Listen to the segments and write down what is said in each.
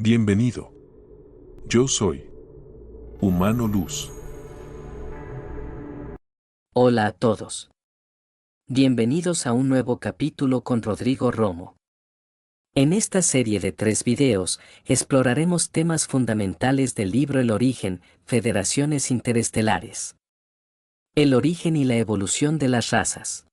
Bienvenido. Yo soy Humano Luz. Hola a todos. Bienvenidos a un nuevo capítulo con Rodrigo Romo. En esta serie de 3 videos, exploraremos temas fundamentales del libro El origen, Federaciones Interestelares. El origen y la evolución de las razas.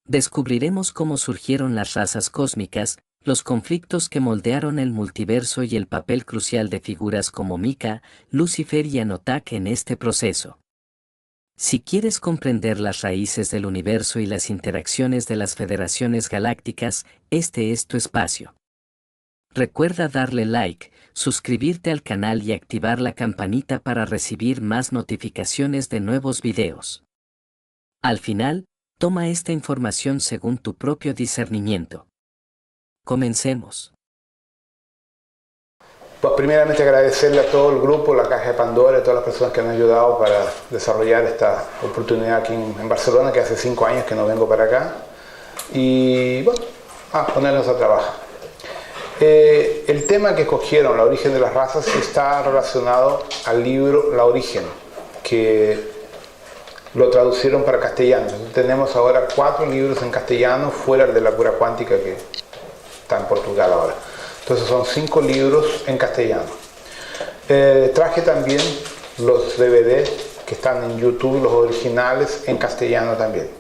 Descubriremos cómo surgieron las razas cósmicas, los conflictos que moldearon el multiverso y el papel crucial de figuras como Mika, Lucifer y Anotak en este proceso. Si quieres comprender las raíces del universo y las interacciones de las federaciones galácticas, este es tu espacio. Recuerda darle like, suscribirte al canal y activar la campanita para recibir más notificaciones de nuevos videos. Al final, toma esta información según tu propio discernimiento. Comencemos. Pues primeramente agradecerle a todo el grupo, la Caja de Pandora, a todas las personas que han ayudado para desarrollar esta oportunidad aquí en Barcelona, que hace 5 años que no vengo para acá. Y bueno, ponernos a trabajar. El tema que escogieron, la origen de las razas, está relacionado al libro La Origen, que lo traducieron para castellano. Tenemos ahora 4 libros en castellano, fuera de la cura cuántica que está en Portugal ahora. Entonces son 5 libros en castellano. Traje también los DVD que están en YouTube, los originales en castellano también.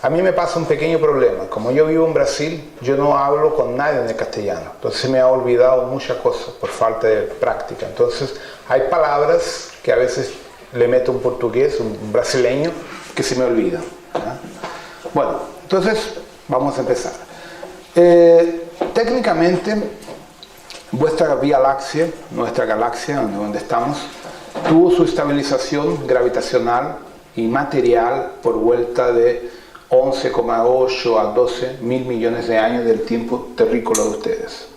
A mí me pasa un pequeño problema. Como yo vivo en Brasil, yo no hablo con nadie en el castellano. Entonces me ha olvidado muchas cosas por falta de práctica. Entonces hay palabras que a veces le meto un portugués, un brasileño, que se me olvidan. Bueno, entonces vamos a empezar. Técnicamente, vuestra Vía Láctea, nuestra galaxia, donde estamos, tuvo su estabilización gravitacional y material por vuelta de 11,8 a 12 mil millones de años del tiempo terrícola de ustedes.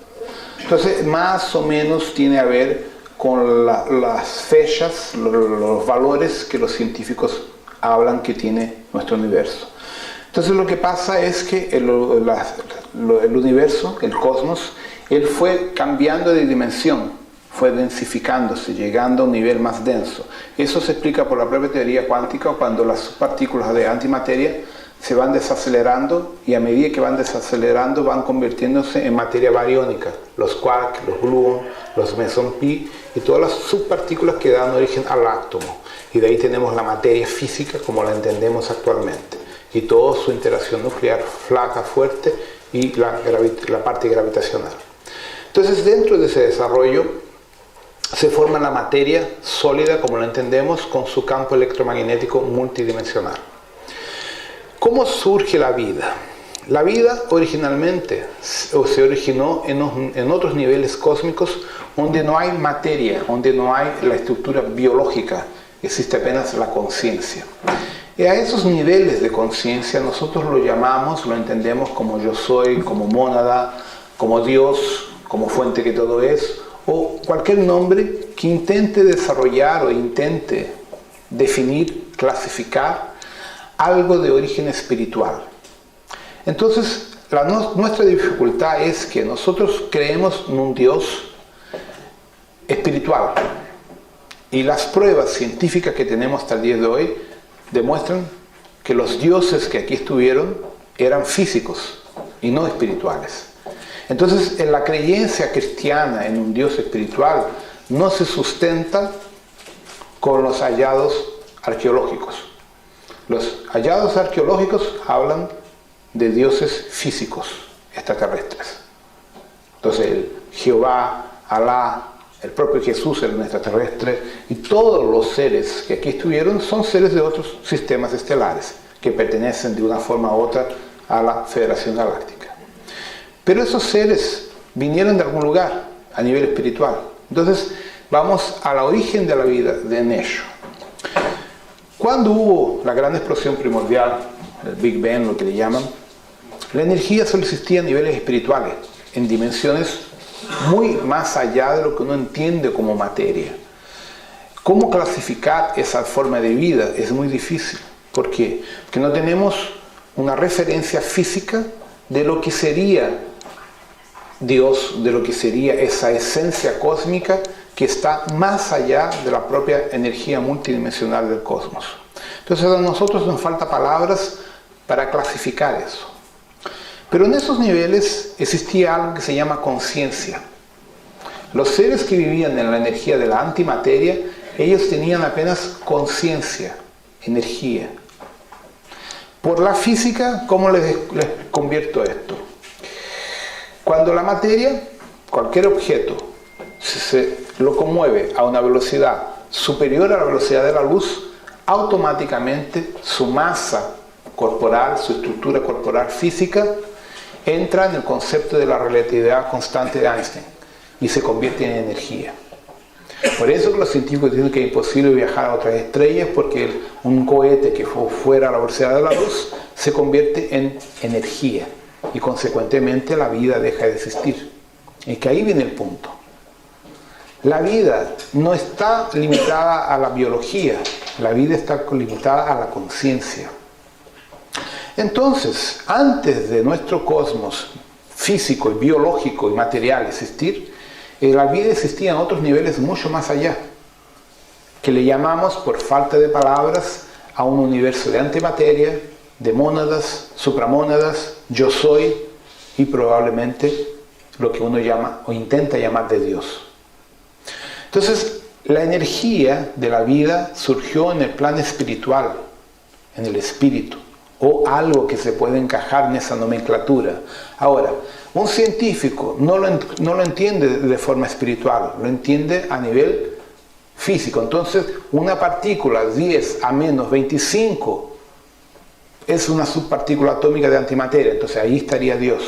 Entonces, más o menos tiene a ver con las fechas, los valores que los científicos hablan que tiene nuestro universo. Entonces lo que pasa es que el universo, el cosmos, él fue cambiando de dimensión, fue densificándose, llegando a un nivel más denso. Eso se explica por la propia teoría cuántica, cuando las partículas de antimateria se van desacelerando y a medida que van desacelerando van convirtiéndose en materia bariónica, los quarks, los gluons, los meson pi y todas las subpartículas que dan origen al átomo. Y de ahí tenemos la materia física como la entendemos actualmente. Y toda su interacción nuclear flaca, fuerte y la parte gravitacional. Entonces dentro de ese desarrollo se forma la materia sólida como la entendemos con su campo electromagnético multidimensional. ¿Cómo surge la vida? La vida originalmente se originó en otros niveles cósmicos donde no hay materia, donde no hay la estructura biológica, existe apenas la conciencia. Y a esos niveles de conciencia nosotros lo llamamos, lo entendemos como yo soy, como mónada, como Dios, como fuente que todo es, o cualquier nombre que intente desarrollar o intente definir, clasificar algo de origen espiritual. Entonces, nuestra dificultad es que nosotros creemos en un Dios espiritual. Y las pruebas científicas que tenemos hasta el día de hoy demuestran que los dioses que aquí estuvieron eran físicos y no espirituales. Entonces, en la creencia cristiana en un Dios espiritual no se sustenta con los hallados arqueológicos. Los hallados arqueológicos hablan de dioses físicos, extraterrestres. Entonces, el Jehová, Alá, el propio Jesús era un extraterrestre y todos los seres que aquí estuvieron son seres de otros sistemas estelares que pertenecen de una forma u otra a la Federación Galáctica. Pero esos seres vinieron de algún lugar a nivel espiritual. Entonces vamos al origen de la vida de Nesho. Cuando hubo la gran explosión primordial, el Big Bang, lo que le llaman, la energía solo existía a niveles espirituales, en dimensiones muy más allá de lo que uno entiende como materia. ¿Cómo clasificar esa forma de vida? Es muy difícil. ¿Por qué? Porque no tenemos una referencia física de lo que sería Dios, de lo que sería esa esencia cósmica que está más allá de la propia energía multidimensional del cosmos. Entonces a nosotros nos falta palabras para clasificar eso. Pero en esos niveles existía algo que se llama conciencia. Los seres que vivían en la energía de la antimateria, ellos tenían apenas conciencia, energía. Por la física, ¿cómo les convierto esto? Cuando la materia, cualquier objeto, se locomueve a una velocidad superior a la velocidad de la luz, automáticamente su masa corporal, su estructura corporal física, entra en el concepto de la relatividad constante de Einstein y se convierte en energía. Por eso que los científicos dicen que es imposible viajar a otras estrellas, porque un cohete que fuera a la velocidad de la luz se convierte en energía y consecuentemente la vida deja de existir. Es que ahí viene el punto. La vida no está limitada a la biología, la vida está limitada a la conciencia. Entonces, antes de nuestro cosmos físico y biológico y material existir, la vida existía en otros niveles mucho más allá, que le llamamos, por falta de palabras, a un universo de antimateria, de mónadas, supramónadas, yo soy, y probablemente lo que uno llama o intenta llamar de Dios. Entonces, la energía de la vida surgió en el plano espiritual, en el espíritu, o algo que se puede encajar en esa nomenclatura. Ahora, un científico no lo entiende de forma espiritual, lo entiende a nivel físico. Entonces, una partícula 10 a menos 25 es una subpartícula atómica de antimateria, entonces ahí estaría Dios.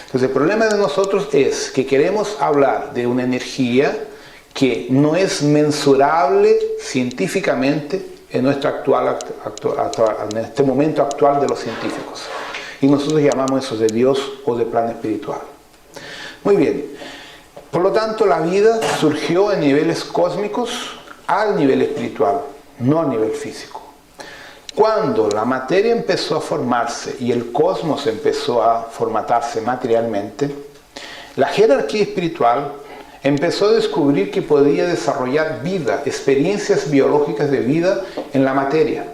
Entonces, el problema de nosotros es que queremos hablar de una energía que no es mensurable científicamente en este momento actual de los científicos. Y nosotros llamamos eso de Dios o de plan espiritual. Muy bien. Por lo tanto, la vida surgió en niveles cósmicos al nivel espiritual, no al nivel físico. Cuando la materia empezó a formarse y el cosmos empezó a formatarse materialmente, la jerarquía espiritual empezó a descubrir que podía desarrollar vida, experiencias biológicas de vida en la materia.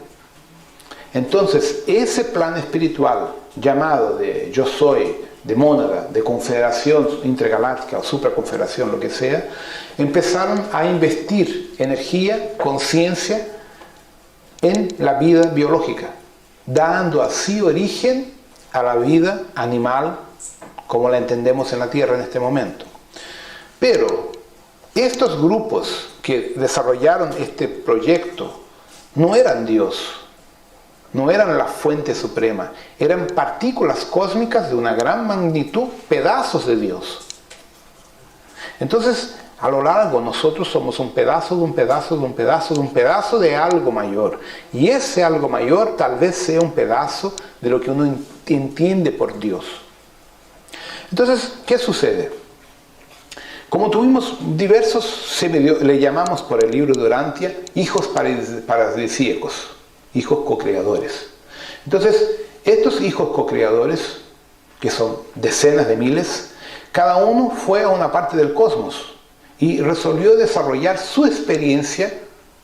Entonces, ese plan espiritual llamado de yo soy, de mónada, de confederación intergaláctica o supraconfederación, lo que sea, empezaron a investir energía, conciencia en la vida biológica, dando así origen a la vida animal como la entendemos en la Tierra en este momento. Pero estos grupos que desarrollaron este proyecto no eran Dios, no eran la fuente suprema, eran partículas cósmicas de una gran magnitud, pedazos de Dios. Entonces, a lo largo nosotros somos un pedazo de un pedazo de un pedazo de un pedazo de algo mayor. Y ese algo mayor tal vez sea un pedazo de lo que uno entiende por Dios. Entonces, ¿qué sucede? Como tuvimos diversos, le llamamos por el libro de Urantia, hijos paradisíacos, hijos co-creadores. Entonces, estos hijos co-creadores, que son decenas de miles, cada uno fue a una parte del cosmos y resolvió desarrollar su experiencia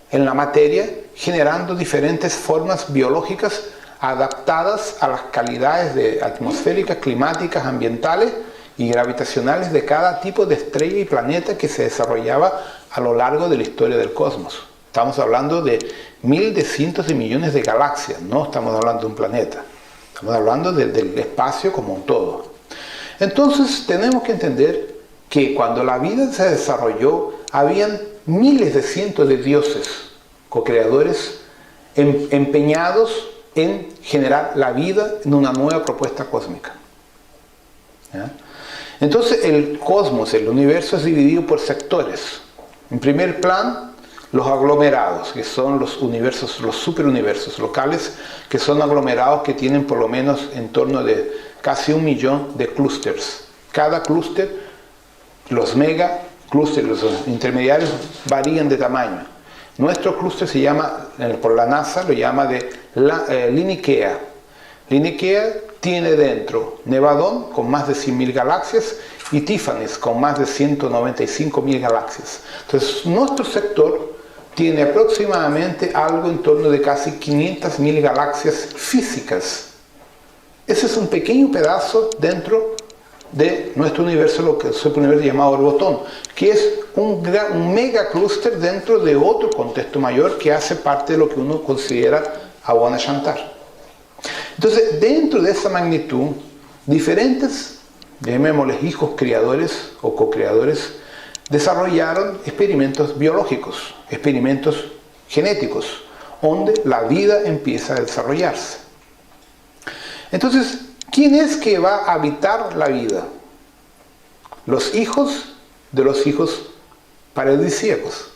en la materia, generando diferentes formas biológicas adaptadas a las calidades atmosféricas, climáticas, ambientales y gravitacionales de cada tipo de estrella y planeta que se desarrollaba a lo largo de la historia del cosmos. Estamos hablando de de cientos de millones de galaxias, no estamos hablando de un planeta, estamos hablando del espacio como un todo. Entonces tenemos que entender que cuando la vida se desarrolló, habían miles de cientos de dioses, co-creadores, empeñados en generar la vida en una nueva propuesta cósmica. ¿Ya? Entonces el cosmos, el universo, es dividido por sectores. En primer plan, los aglomerados, que son los universos, los superuniversos locales, que son aglomerados que tienen por lo menos en torno de casi 1 millón de clústeres. Cada clúster, los mega clústeres, los intermediarios, varían de tamaño. Nuestro clúster se llama, por la NASA, lo llama de Liniquea. Liniquea tiene dentro Nevadón con más de 100.000 galaxias y Tifanis con más de 195.000 galaxias. Entonces nuestro sector tiene aproximadamente algo en torno de casi 500.000 galaxias físicas. Ese es un pequeño pedazo dentro de nuestro universo, lo que es el universo llamado Orbotón, que es un mega clúster dentro de otro contexto mayor que hace parte de lo que uno considera Awana Shantar. Entonces, dentro de esa magnitud, diferentes, llamémosles hijos creadores o co-creadores, desarrollaron experimentos biológicos, experimentos genéticos, donde la vida empieza a desarrollarse. Entonces, ¿quién es que va a habitar la vida? Los hijos de los hijos paradisíacos.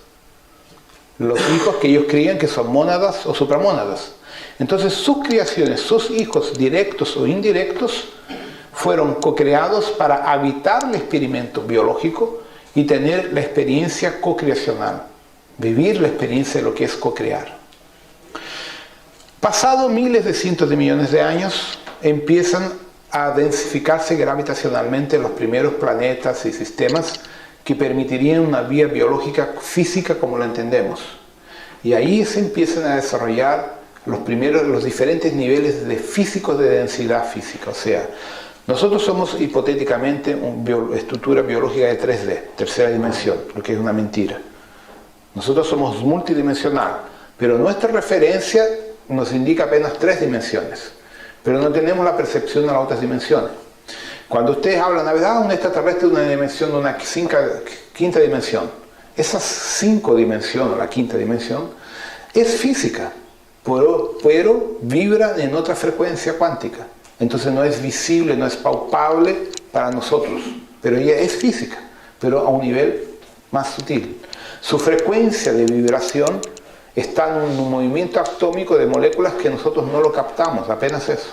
Los hijos que ellos creían que son mónadas o supramónadas. Entonces sus creaciones, sus hijos directos o indirectos, fueron co-creados para habitar el experimento biológico y tener la experiencia co-creacional, vivir la experiencia de lo que es co-crear. Pasado miles de cientos de millones de años, empiezan a densificarse gravitacionalmente los primeros planetas y sistemas que permitirían una vía biológica física como la entendemos. Y ahí se empiezan a desarrollar los diferentes niveles de físicos de densidad física. O sea, nosotros somos hipotéticamente una estructura biológica de 3D, tercera dimensión, lo que es una mentira. Nosotros somos multidimensional, pero nuestra referencia nos indica apenas 3 dimensiones, pero no tenemos la percepción de las otras dimensiones. Cuando ustedes hablan de un extraterrestre de una dimensión, de una quinta dimensión, esas 5 dimensiones, la quinta dimensión, es física, pero vibran en otra frecuencia cuántica. Entonces no es visible, no es palpable para nosotros, pero ella es física, pero a un nivel más sutil. Su frecuencia de vibración está en un movimiento atómico de moléculas que nosotros no lo captamos, apenas eso.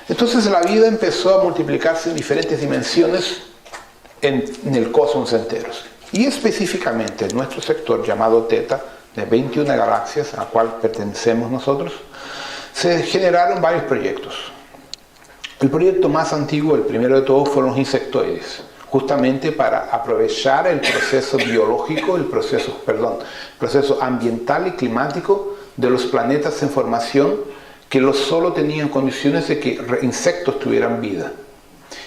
Entonces la vida empezó a multiplicarse en diferentes dimensiones en el cosmos enteros. Y específicamente en nuestro sector llamado Teta, de 21 galaxias a la cual pertenecemos nosotros, se generaron varios proyectos. El proyecto más antiguo, el primero de todos, fueron los insectoides, justamente para aprovechar el proceso biológico, el proceso ambiental y climático de los planetas en formación que solo tenían condiciones de que insectos tuvieran vida.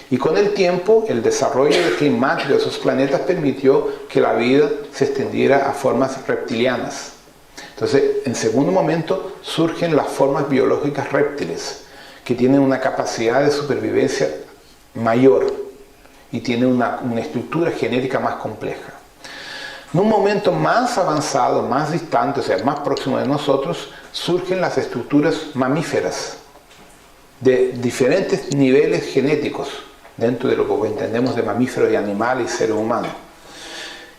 Y con el tiempo, el desarrollo climático de esos planetas permitió que la vida se extendiera a formas reptilianas. Entonces, en segundo momento, surgen las formas biológicas reptiles, que tienen una capacidad de supervivencia mayor y tienen una estructura genética más compleja. En un momento más avanzado, más distante, o sea, más próximo de nosotros, surgen las estructuras mamíferas de diferentes niveles genéticos, dentro de lo que entendemos de mamífero y animal y ser humano.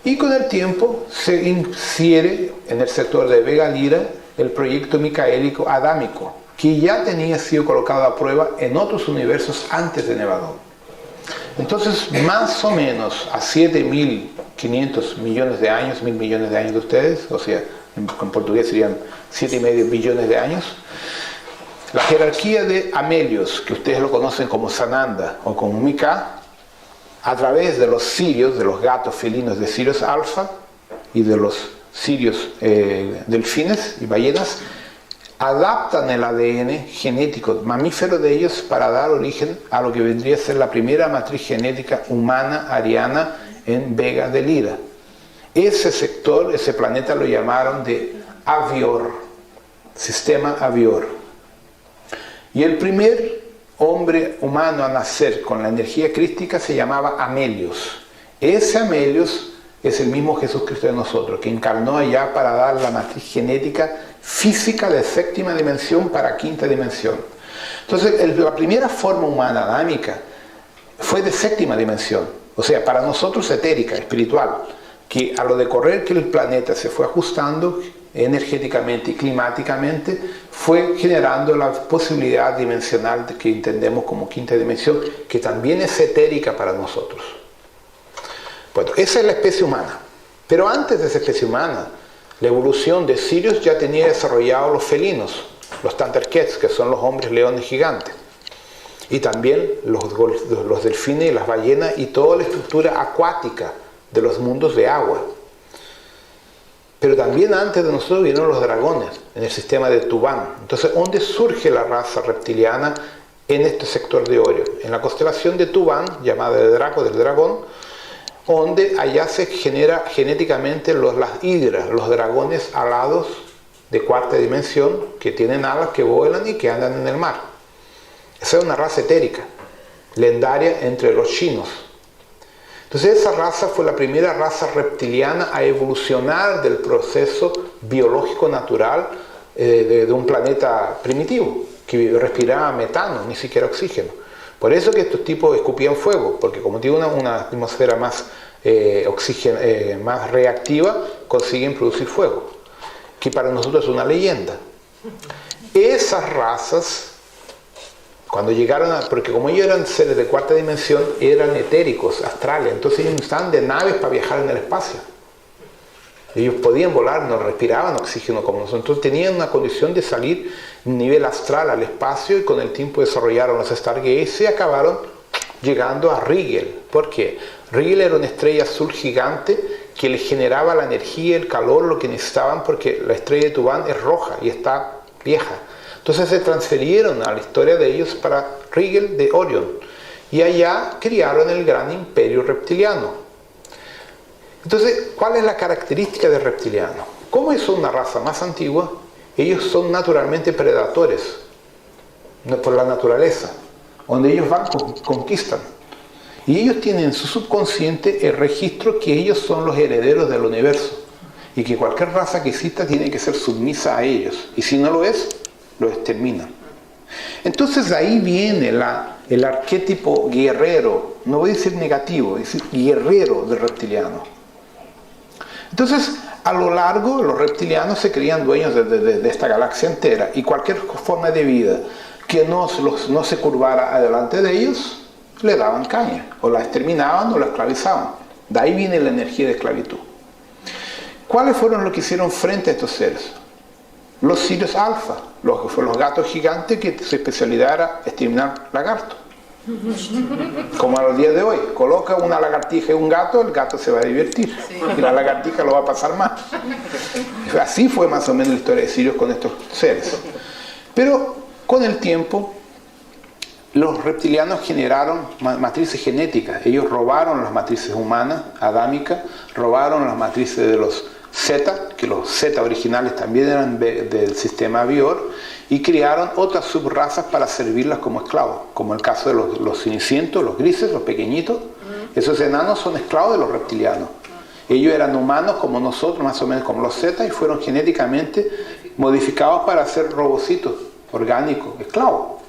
Y con el tiempo se infiere en el sector de Vega Lira el proyecto micaélico adámico, que ya tenía sido colocado a prueba en otros universos antes de Nevadón. Entonces, más o menos a 7.500 millones de años, 1.000 millones de años de ustedes, o sea, en portugués serían 7,5 billones de años, la jerarquía de Amelios, que ustedes lo conocen como Sananda o como Mika, a través de los sirios, de los gatos felinos de Sirius alfa y de los sirios delfines y ballenas, adaptan el ADN genético mamífero de ellos para dar origen a lo que vendría a ser la primera matriz genética humana ariana en Vega de Lira. Ese sector, ese planeta lo llamaron de Avior, sistema Avior. Y el primer hombre humano a nacer con la energía crística se llamaba Amelios. Ese Amelios es el mismo Jesucristo de nosotros, que encarnó allá para dar la matriz genética física de séptima dimensión para quinta dimensión. Entonces, la primera forma humana adámica fue de séptima dimensión, o sea, para nosotros etérica, espiritual, que a lo de correr que el planeta se fue ajustando energéticamente y climáticamente, fue generando la posibilidad dimensional que entendemos como quinta dimensión, que también es etérica para nosotros. Bueno, esa es la especie humana. Pero antes de esa especie humana, la evolución de Sirius ya tenía desarrollado los felinos, los Tanterkets, que son los hombres leones gigantes. y también los delfines y las ballenas y toda la estructura acuática de los mundos de agua. Pero también antes de nosotros vinieron los dragones en el sistema de Tubán. Entonces, ¿dónde surge la raza reptiliana? En este sector de Orión, en la constelación de Tubán, llamada de Draco, del dragón, donde allá se genera genéticamente las hidras, los dragones alados de cuarta dimensión, que tienen alas, que vuelan y que andan en el mar. Esa es una raza etérica, lendaria entre los chinos. Entonces esa raza fue la primera raza reptiliana a evolucionar del proceso biológico natural de un planeta primitivo, que respiraba metano, ni siquiera oxígeno. Por eso que estos tipos escupían fuego, porque como tiene una atmósfera más, más reactiva, consiguen producir fuego, que para nosotros es una leyenda. Esas razas, cuando llegaron porque como ellos eran seres de cuarta dimensión, eran etéricos, astrales, entonces ellos estaban de naves para viajar en el espacio. Ellos podían volar, no respiraban oxígeno como nosotros, entonces tenían una condición de salir a un nivel astral al espacio, y con el tiempo desarrollaron los Stargates y acabaron llegando a Rigel. ¿Por qué? Rigel era una estrella azul gigante que les generaba la energía, el calor, lo que necesitaban, porque la estrella de Tubán es roja y está vieja. Entonces se transfirieron a la historia de ellos para Rigel de Orión, y allá criaron el gran imperio reptiliano. Entonces, ¿cuál es la característica del reptiliano? Como es una raza más antigua, ellos son naturalmente predadores por la naturaleza, donde ellos van, conquistan. Y ellos tienen en su subconsciente el registro que ellos son los herederos del universo, y que cualquier raza que exista tiene que ser sumisa a ellos, y si no lo es, lo exterminan. Entonces de ahí viene el arquetipo guerrero, no voy a decir negativo, voy a decir guerrero del reptiliano. Entonces, a lo largo, los reptilianos se creían dueños de esta galaxia entera, y cualquier forma de vida que no se curvara adelante de ellos, le daban caña, o la exterminaban o la esclavizaban. De ahí viene la energía de esclavitud. ¿Cuáles fueron los que hicieron frente a estos seres? Los Sirius Alpha, los gatos gigantes, que su especialidad era exterminar lagartos. Como a los días de hoy, coloca una lagartija y un gato, el gato se va a divertir, sí, y la lagartija lo va a pasar mal. Así fue más o menos la historia de Sirius con estos seres. Pero con el tiempo, los reptilianos generaron matrices genéticas. Ellos robaron las matrices humanas, adámicas, robaron las matrices de los Zeta, que los Zeta originales también eran del sistema Bior, y crearon otras subrazas para servirlas como esclavos, como el caso de los cenicientos, los grises, los pequeñitos. Esos enanos son esclavos de los reptilianos. Ellos eran humanos como nosotros, más o menos como los Zeta, y fueron genéticamente modificados para ser robocitos orgánicos, esclavos.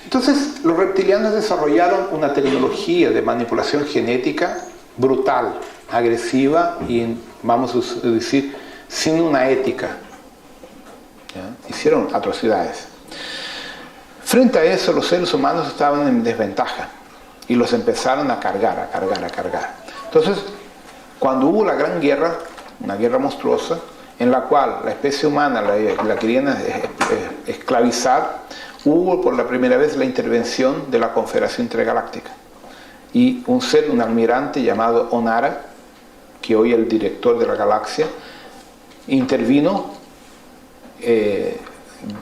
Entonces, los reptilianos desarrollaron una tecnología de manipulación genética brutal, agresiva y, vamos a decir, sin una ética. ¿Ya? Hicieron atrocidades. Frente a eso, los seres humanos estaban en desventaja y los empezaron a cargar. Entonces, cuando hubo la Gran Guerra, una guerra monstruosa, en la cual la especie humana la querían esclavizar, hubo por la primera vez la intervención de la Confederación Intergaláctica. Y un almirante llamado Onara, que hoy es el director de la galaxia, intervino,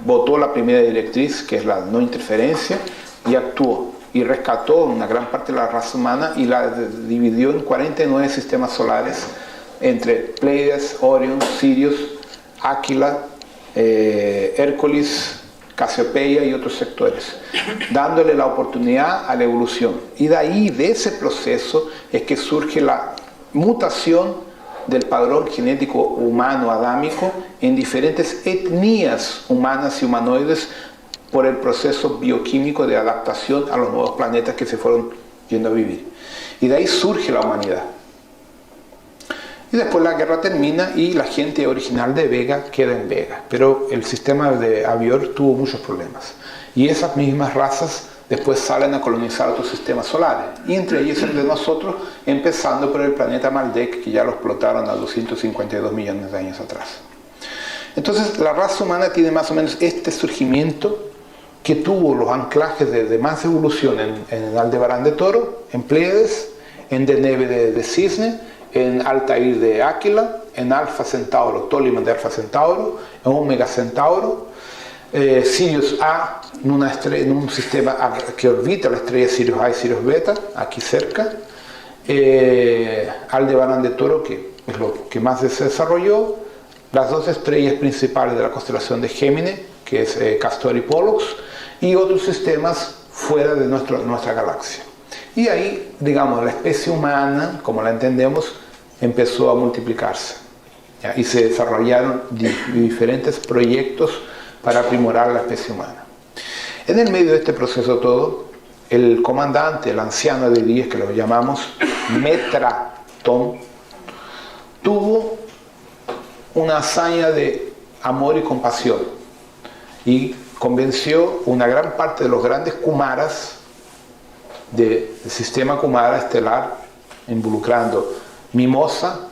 votó la primera directriz, que es la no interferencia, y actuó y rescató una gran parte de la raza humana y la dividió en 49 sistemas solares entre Pleiades, Orión, Sirius, Áquila, Hércules, Casiopeia y otros sectores, dándole la oportunidad a la evolución. Y de ahí, de ese proceso, es que surge la mutación del padrón genético humano adámico en diferentes etnias humanas y humanoides por el proceso bioquímico de adaptación a los nuevos planetas que se fueron yendo a vivir. Y de ahí surge la humanidad. Y después la guerra termina y la gente original de Vega queda en Vega. Pero el sistema de Avior tuvo muchos problemas. Y esas mismas razas después salen a colonizar otros sistemas solares. Y entre ellos el de nosotros, empezando por el planeta Maldek, que ya lo explotaron a 252 millones de años atrás. Entonces la raza humana tiene más o menos este surgimiento que tuvo los anclajes de más evolución en Aldebarán de Toro, en Pleiades, en Deneb de Cisne, en Altair de Áquila, en Alfa Centauro, Toliman de Alfa Centauro, en Omega Centauro, Sirius A, en un sistema que orbita la estrella Sirius A y Sirius Beta, aquí cerca, Aldebarán de Toro, que es lo que más se desarrolló, las dos estrellas principales de la constelación de Géminis, que es Castor y Pollux, y otros sistemas fuera de nuestra galaxia. Y ahí, digamos, la especie humana, como la entendemos, empezó a multiplicarse, ¿ya? Y se desarrollaron diferentes proyectos para primorar la especie humana. En el medio de este proceso todo, el comandante, el anciano de 10, que lo llamamos Metratón, tuvo una hazaña de amor y compasión y convenció una gran parte de los grandes Kumaras del sistema Kumara estelar, involucrando Mimosa,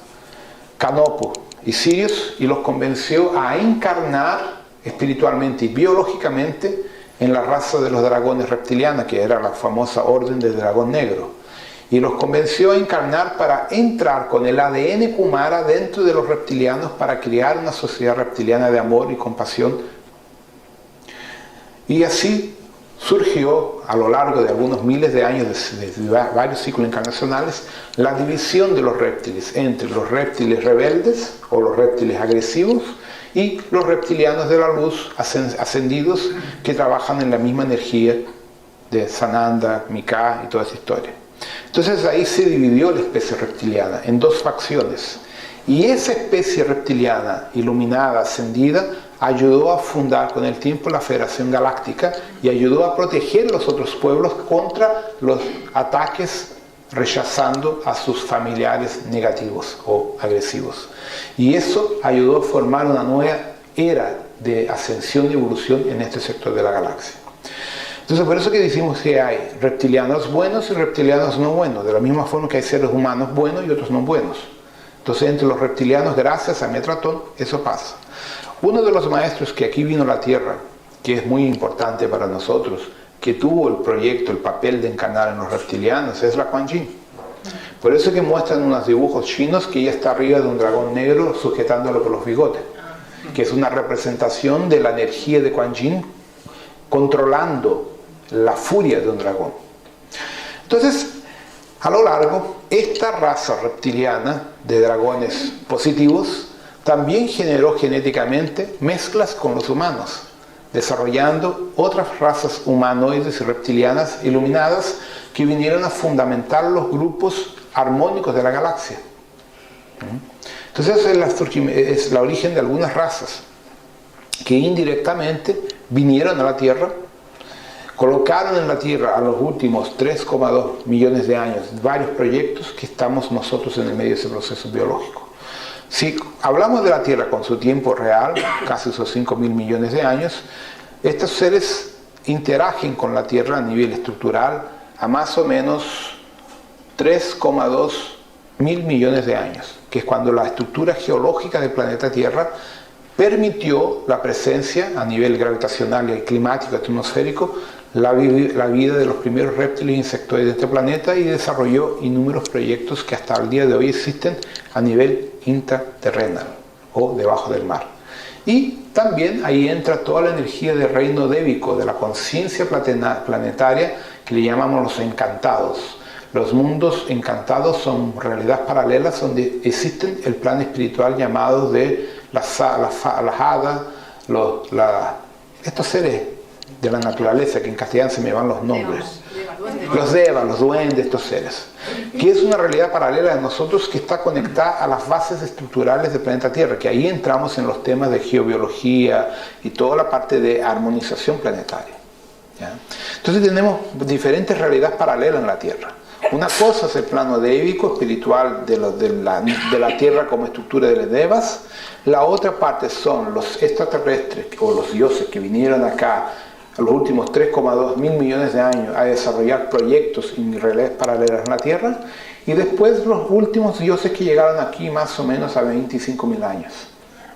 Canopo y Sirius, y los convenció a encarnar espiritualmente y biológicamente en la raza de los dragones reptilianos, que era la famosa orden del dragón negro, y los convenció a encarnar para entrar con el ADN Kumara dentro de los reptilianos para crear una sociedad reptiliana de amor y compasión. Y así surgió a lo largo de algunos miles de años, de varios ciclos encarnacionales, la división de los reptiles entre los reptiles rebeldes o los reptiles agresivos y los reptilianos de la luz ascendidos, que trabajan en la misma energía de Sananda, Mika y toda esa historia. Entonces ahí se dividió la especie reptiliana en dos facciones, y esa especie reptiliana iluminada, ascendida, ayudó a fundar con el tiempo la Federación Galáctica y ayudó a proteger los otros pueblos contra los ataques, rechazando a sus familiares negativos o agresivos. Y eso ayudó a formar una nueva era de ascensión y evolución en este sector de la galaxia. Entonces, por eso que decimos que hay reptilianos buenos y reptilianos no buenos, de la misma forma que hay seres humanos buenos y otros no buenos. Entonces, entre los reptilianos, gracias a Metratón, eso pasa. Uno de los maestros que aquí vino a la Tierra, que es muy importante para nosotros, que tuvo el proyecto, el papel de encarnar en los reptilianos, es la Kuan Yin. Por eso que muestran unos dibujos chinos que ella está arriba de un dragón negro sujetándolo por los bigotes, que es una representación de la energía de Kuan Yin controlando la furia de un dragón. Entonces, a lo largo, esta raza reptiliana de dragones positivos también generó genéticamente mezclas con los humanos, desarrollando otras razas humanoides y reptilianas iluminadas que vinieron a fundamentar los grupos armónicos de la galaxia. Entonces es el origen de algunas razas que indirectamente vinieron a la Tierra, colocaron en la Tierra a los últimos 3,2 millones de años varios proyectos que estamos nosotros en el medio de ese proceso biológico. Si hablamos de la Tierra con su tiempo real, casi esos 5.000 millones de años, estos seres interagen con la Tierra a nivel estructural a más o menos 3,2 mil millones de años, que es cuando la estructura geológica del planeta Tierra permitió la presencia a nivel gravitacional y climático, atmosférico, la vida de los primeros reptiles e insectoides de este planeta, y desarrolló innumerables proyectos que hasta el día de hoy existen a nivel intraterrenal o debajo del mar. Y también ahí entra toda la energía del reino débico, de la conciencia planetaria, que le llamamos los encantados. Los mundos encantados son realidades paralelas donde existen el plan espiritual llamado de las hadas, estos seres de la naturaleza, que en castellano se me van los nombres, los devas, los duendes, estos seres, que es una realidad paralela de nosotros que está conectada a las bases estructurales del planeta Tierra, que ahí entramos en los temas de geobiología y toda la parte de armonización planetaria, ¿ya? Entonces tenemos diferentes realidades paralelas en la Tierra. Una cosa es el plano débico, espiritual de la Tierra como estructura de los devas. La otra parte son los extraterrestres o los dioses que vinieron acá a los últimos 3,2 mil millones de años a desarrollar proyectos y realidades paralelas en la Tierra. Y después los últimos dioses que llegaron aquí más o menos a 25.000 años.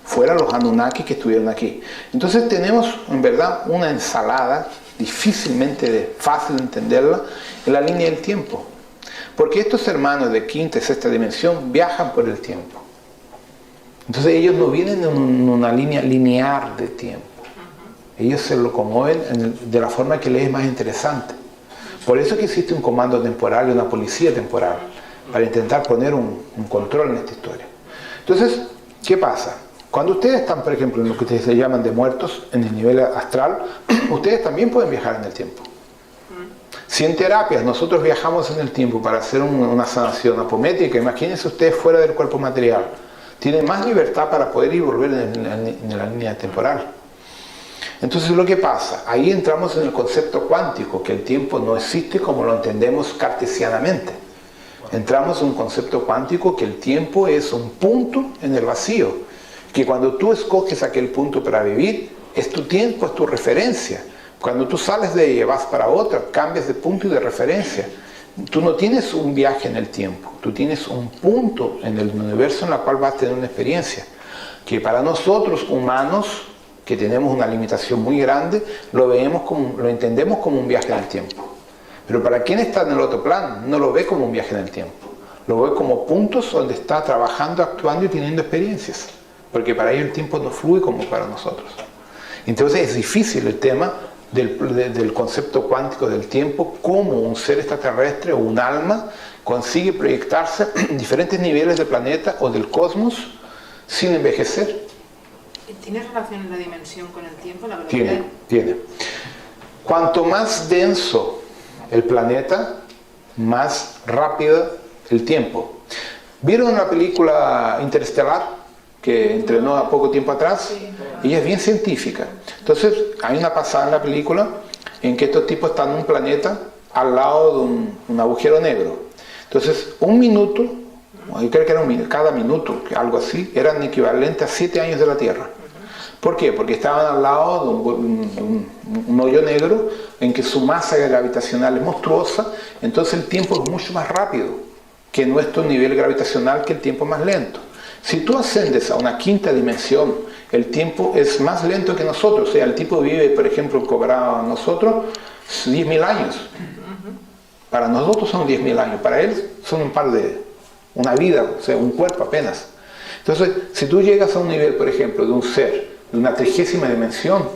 Fuera los Anunnaki que estuvieron aquí. Entonces tenemos en verdad una ensalada difícilmente fácil de entenderla, es la línea del tiempo. Porque estos hermanos de quinta y sexta dimensión viajan por el tiempo. Entonces ellos no vienen en una línea lineal de tiempo. Ellos se locomueven de la forma que les es más interesante. Por eso que existe un comando temporal y una policía temporal, para intentar poner un control en esta historia. Entonces, ¿qué pasa? Cuando ustedes están, por ejemplo, en lo que ustedes se llaman de muertos, en el nivel astral, ustedes también pueden viajar en el tiempo. Si en terapias nosotros viajamos en el tiempo para hacer una sanación apométrica, imagínense ustedes fuera del cuerpo material, tienen más libertad para poder ir y volver en la línea temporal. Entonces lo que pasa, ahí entramos en el concepto cuántico, que el tiempo no existe como lo entendemos cartesianamente. Entramos en un concepto cuántico que el tiempo es un punto en el vacío, que cuando tú escoges aquel punto para vivir, es tu tiempo, es tu referencia. Cuando tú sales de ella, vas para otra, cambias de punto y de referencia. Tú no tienes un viaje en el tiempo, tú tienes un punto en el universo en el cual vas a tener una experiencia, que para nosotros humanos, que tenemos una limitación muy grande, lo entendemos como un viaje en el tiempo. Pero para quien está en el otro plano, no lo ve como un viaje en el tiempo. Lo ve como puntos donde está trabajando, actuando y teniendo experiencias. Porque para ellos el tiempo no fluye como para nosotros. Entonces es difícil el tema del concepto cuántico del tiempo, cómo un ser extraterrestre o un alma consigue proyectarse en diferentes niveles del planeta o del cosmos sin envejecer. ¿Tiene relación la dimensión con el tiempo? La velocidad? Tiene. Cuanto más denso el planeta, más rápido el tiempo. ¿Vieron la película Interestelar, que estrenó a poco tiempo atrás? Sí. Ella es bien científica. Entonces hay una pasada en la película en que estos tipos están en un planeta al lado de un agujero negro. Entonces un minuto, yo creo que era cada minuto, algo así, eran equivalentes a 7 años de la Tierra. ¿Por qué? Porque estaban al lado de un hoyo negro en que su masa gravitacional es monstruosa, entonces el tiempo es mucho más rápido que nuestro nivel gravitacional, que el tiempo es más lento. Si tú ascendes a una quinta dimensión, el tiempo es más lento que nosotros. O sea, el tipo vive, por ejemplo, cobrado a nosotros 10.000 años. Para nosotros son 10.000 años, para él son una vida, o sea, un cuerpo apenas. Entonces, si tú llegas a un nivel, por ejemplo, de un ser, de una 30ª dimensión,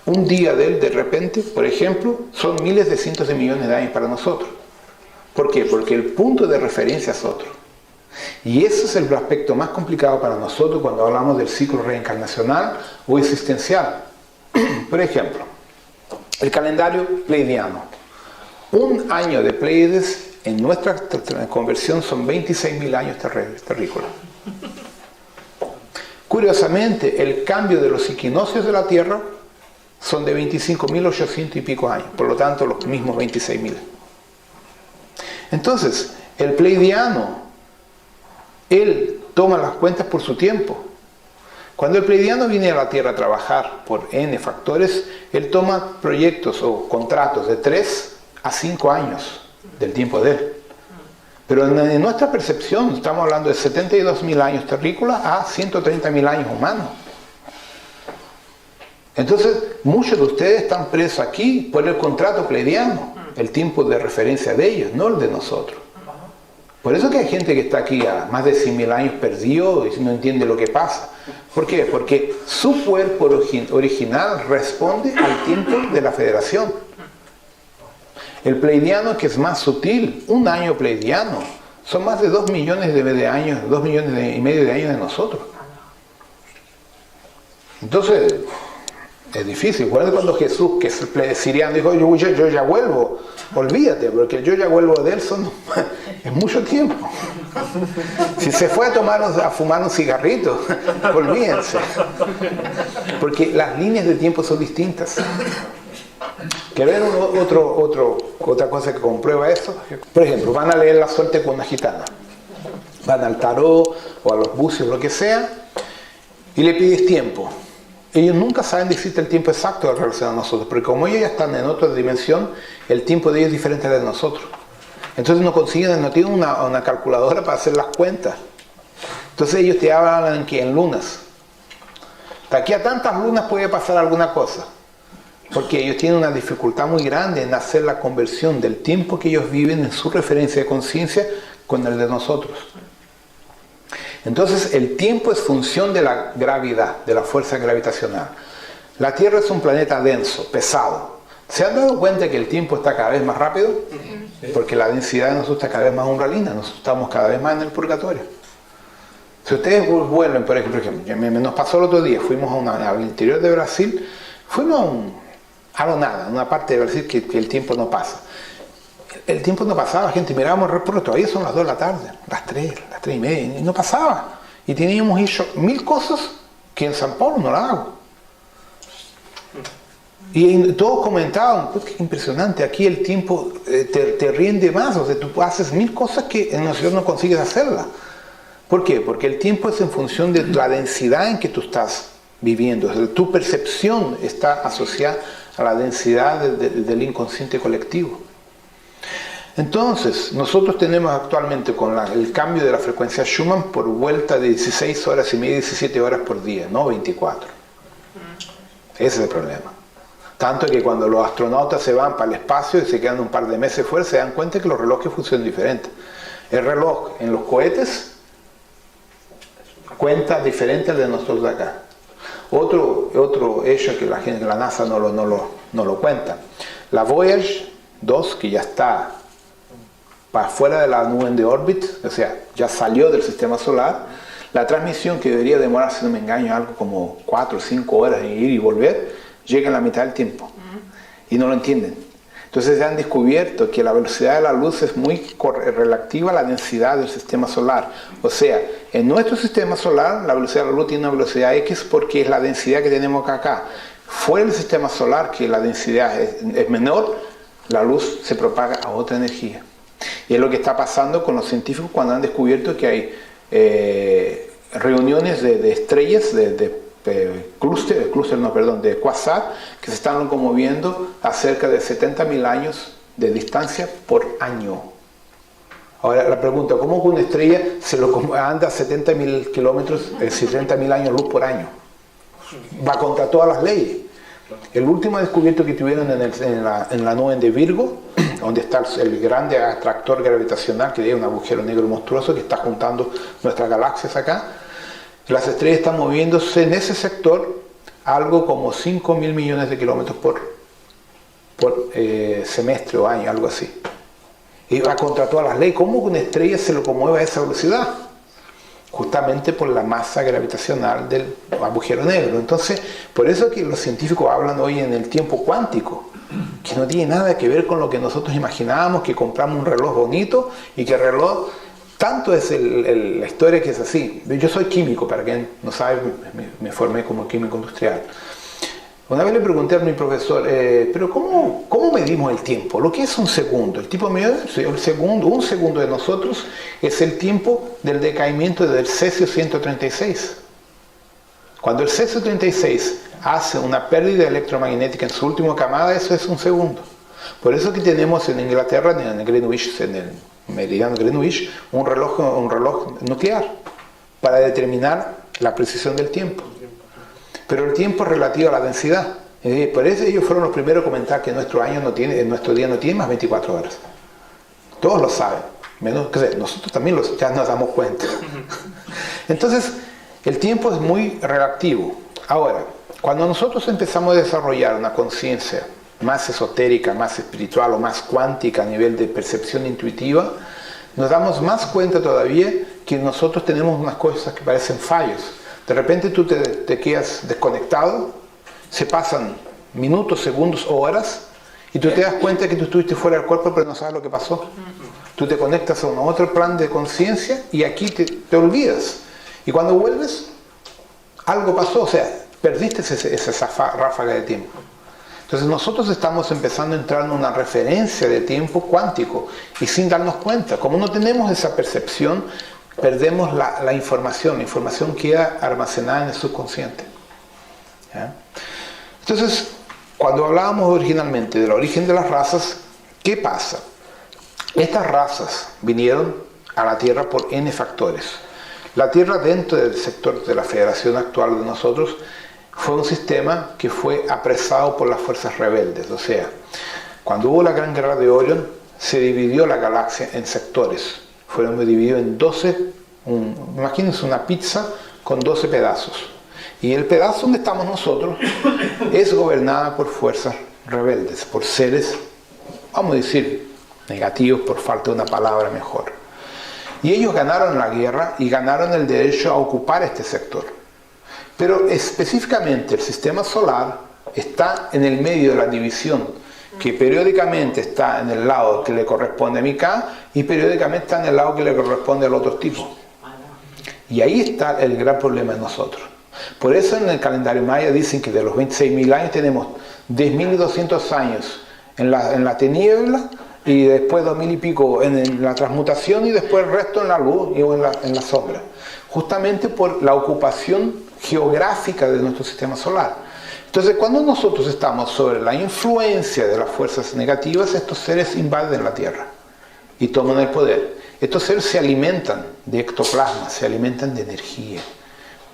un día de él, de repente, por ejemplo, son miles de cientos de millones de años para nosotros. ¿Por qué? Porque el punto de referencia es otro. Y ese es el aspecto más complicado para nosotros cuando hablamos del ciclo reencarnacional o existencial. Por ejemplo, el calendario pleiadiano. Un año de Pleiades en nuestra conversión son 26.000 años terrícolas. Curiosamente, el cambio de los equinoccios de la Tierra son de 25.800 y pico años, por lo tanto los mismos 26.000. Entonces, el pleiadiano, él toma las cuentas por su tiempo. Cuando el pleiadiano viene a la Tierra a trabajar por N factores, él toma proyectos o contratos de 3 a 5 años del tiempo de él. Pero en nuestra percepción estamos hablando de 72.000 años terrícolas a 130.000 años humanos. Entonces, muchos de ustedes están presos aquí por el contrato pleiadiano, el tiempo de referencia de ellos, no el de nosotros. Por eso que hay gente que está aquí a más de 100.000 años perdido y no entiende lo que pasa. ¿Por qué? Porque su cuerpo original responde al tiempo de la federación. El pleiadiano, que es más sutil, un año pleiadiano, son más de 2 millones de años, 2 millones y medio de años de nosotros. Entonces, es difícil. Recuerda cuando Jesús, que es siriano, dijo, yo ya vuelvo. Olvídate, porque yo ya vuelvo de él es mucho tiempo. Si se fue a fumar un cigarrito, olvídense. Porque las líneas de tiempo son distintas. ¿Quieren ver otra cosa que comprueba esto? Por ejemplo, van a leer La suerte con una gitana. Van al tarot o a los bucios, lo que sea, y le pides tiempo. Ellos nunca saben si existe el tiempo exacto en relación a nosotros, porque como ellos ya están en otra dimensión, el tiempo de ellos es diferente al de nosotros. Entonces no tienen una calculadora para hacer las cuentas. Entonces ellos te hablan en lunas. De aquí a tantas lunas puede pasar alguna cosa. porque ellos tienen una dificultad muy grande en hacer la conversión del tiempo que ellos viven en su referencia de conciencia con el de nosotros. Entonces el tiempo es función de la gravedad, de la fuerza gravitacional. La Tierra es un planeta denso, pesado. ¿Se han dado cuenta que el tiempo está cada vez más rápido? Porque la densidad de nosotros está cada vez más umbralina, nosotros estamos cada vez más en el purgatorio. Si ustedes vuelven, por ejemplo, nos pasó el otro día, fuimos al interior de Brasil, fuimos a lo nada, una parte de Brasil que el tiempo no pasa. El tiempo no pasaba, gente, mirábamos el reloj, todavía son las 2 de la tarde, las 3 y media, y no pasaba. Y teníamos hecho 1000 cosas que en San Paulo no las hago. Y todos comentaban, pues qué impresionante, aquí el tiempo te rinde más, o sea, tú haces 1000 cosas que en la ciudad no consigues hacerlas. ¿Por qué? Porque el tiempo es en función de la densidad en que tú estás viviendo, o sea, tu percepción está asociada a la densidad del inconsciente colectivo. Entonces, nosotros tenemos actualmente con el cambio de la frecuencia Schumann por vuelta de 16 horas y media, 17 horas por día, no 24. Ese es el problema. Tanto que cuando los astronautas se van para el espacio y se quedan un par de meses fuera, se dan cuenta que los relojes funcionan diferentes. El reloj en los cohetes cuenta diferente al de nosotros de acá. Otro hecho que la gente de la NASA no lo cuenta. La Voyager 2, que ya está para fuera de la nube de órbita, o sea, ya salió del sistema solar, la transmisión que debería demorar, si no me engaño, algo como 4 o 5 horas en ir y volver, llega en la mitad del tiempo. Y no lo entienden. Entonces se han descubierto que la velocidad de la luz es muy relativa a la densidad del sistema solar. O sea, en nuestro sistema solar la velocidad de la luz tiene una velocidad X porque es la densidad que tenemos acá. Fuera del sistema solar, que la densidad es menor, la luz se propaga a otra energía. Y es lo que está pasando con los científicos cuando han descubierto que hay reuniones de estrellas, de quasar, que se están locomoviendo a cerca de 70.000 años de distancia por año. Ahora la pregunta, ¿cómo una estrella anda a 70.000 kilómetros, 70.000 años luz por año? Va contra todas las leyes. El último descubierto que tuvieron en la nube de Virgo, donde está el grande atractor gravitacional, que es un agujero negro monstruoso que está juntando nuestras galaxias acá, las estrellas están moviéndose en ese sector algo como 5.000 millones de kilómetros por semestre o año, algo así. Y va contra todas las leyes. ¿Cómo una estrella se locomueve a esa velocidad? Justamente por la masa gravitacional del agujero negro. Entonces, por eso que los científicos hablan hoy en el tiempo cuántico, que no tiene nada que ver con lo que nosotros imaginábamos, que compramos un reloj bonito y que el reloj, tanto es la historia que es así. Yo soy químico, para quien no sabe, me formé como químico industrial. Una vez le pregunté a mi profesor, pero ¿cómo medimos el tiempo? ¿Lo que es un segundo? El tipo me dijo, un segundo de nosotros es el tiempo del decaimiento del cesio 136. Cuando el cesio 36 hace una pérdida electromagnética en su última camada, eso es un segundo. Por eso que tenemos en Inglaterra, en Greenwich, en el meridiano Greenwich, un reloj nuclear para determinar la precisión del tiempo. Pero el tiempo es relativo a la densidad. Por eso ellos fueron los primeros a comentar que nuestro día no tiene más 24 horas. Todos lo saben, menos que nosotros también ya nos damos cuenta. Entonces, el tiempo es muy relativo. Ahora, cuando nosotros empezamos a desarrollar una conciencia más esotérica, más espiritual o más cuántica a nivel de percepción intuitiva, nos damos más cuenta todavía que nosotros tenemos unas cosas que parecen fallos. De repente tú te quedas desconectado, se pasan minutos, segundos o horas y tú te das cuenta que tú estuviste fuera del cuerpo pero no sabes lo que pasó. Tú te conectas a un otro plan de conciencia y aquí te olvidas. Y cuando vuelves, algo pasó, o sea, perdiste esa ráfaga de tiempo. Entonces nosotros estamos empezando a entrar en una referencia de tiempo cuántico y sin darnos cuenta. Como no tenemos esa percepción, perdemos la información queda almacenada en el subconsciente. ¿Ya? Entonces, cuando hablábamos originalmente del origen de las razas, ¿qué pasa? Estas razas vinieron a la Tierra por N factores. La Tierra, dentro del sector de la federación actual de nosotros, fue un sistema que fue apresado por las fuerzas rebeldes. O sea, cuando hubo la Gran Guerra de Orión, se dividió la galaxia en sectores. Fueron divididos en 12, imagínense una pizza con 12 pedazos. Y el pedazo donde estamos nosotros es gobernada por fuerzas rebeldes, por seres, vamos a decir, negativos por falta de una palabra mejor. Y ellos ganaron la guerra y ganaron el derecho a ocupar este sector. Pero específicamente el sistema solar está en el medio de la división, que periódicamente está en el lado que le corresponde a Mika y periódicamente está en el lado que le corresponde al otro tipo. Y ahí está el gran problema de nosotros. Por eso en el calendario maya dicen que de los 26.000 años tenemos 10.200 años en la tiniebla y después 2.000 y pico en la transmutación y después el resto en la luz y en la sombra. Justamente por la ocupación geográfica de nuestro sistema solar. Entonces cuando nosotros estamos sobre la influencia de las fuerzas negativas, estos seres invaden la Tierra y toman el poder. Estos seres se alimentan de ectoplasma, se alimentan de energía,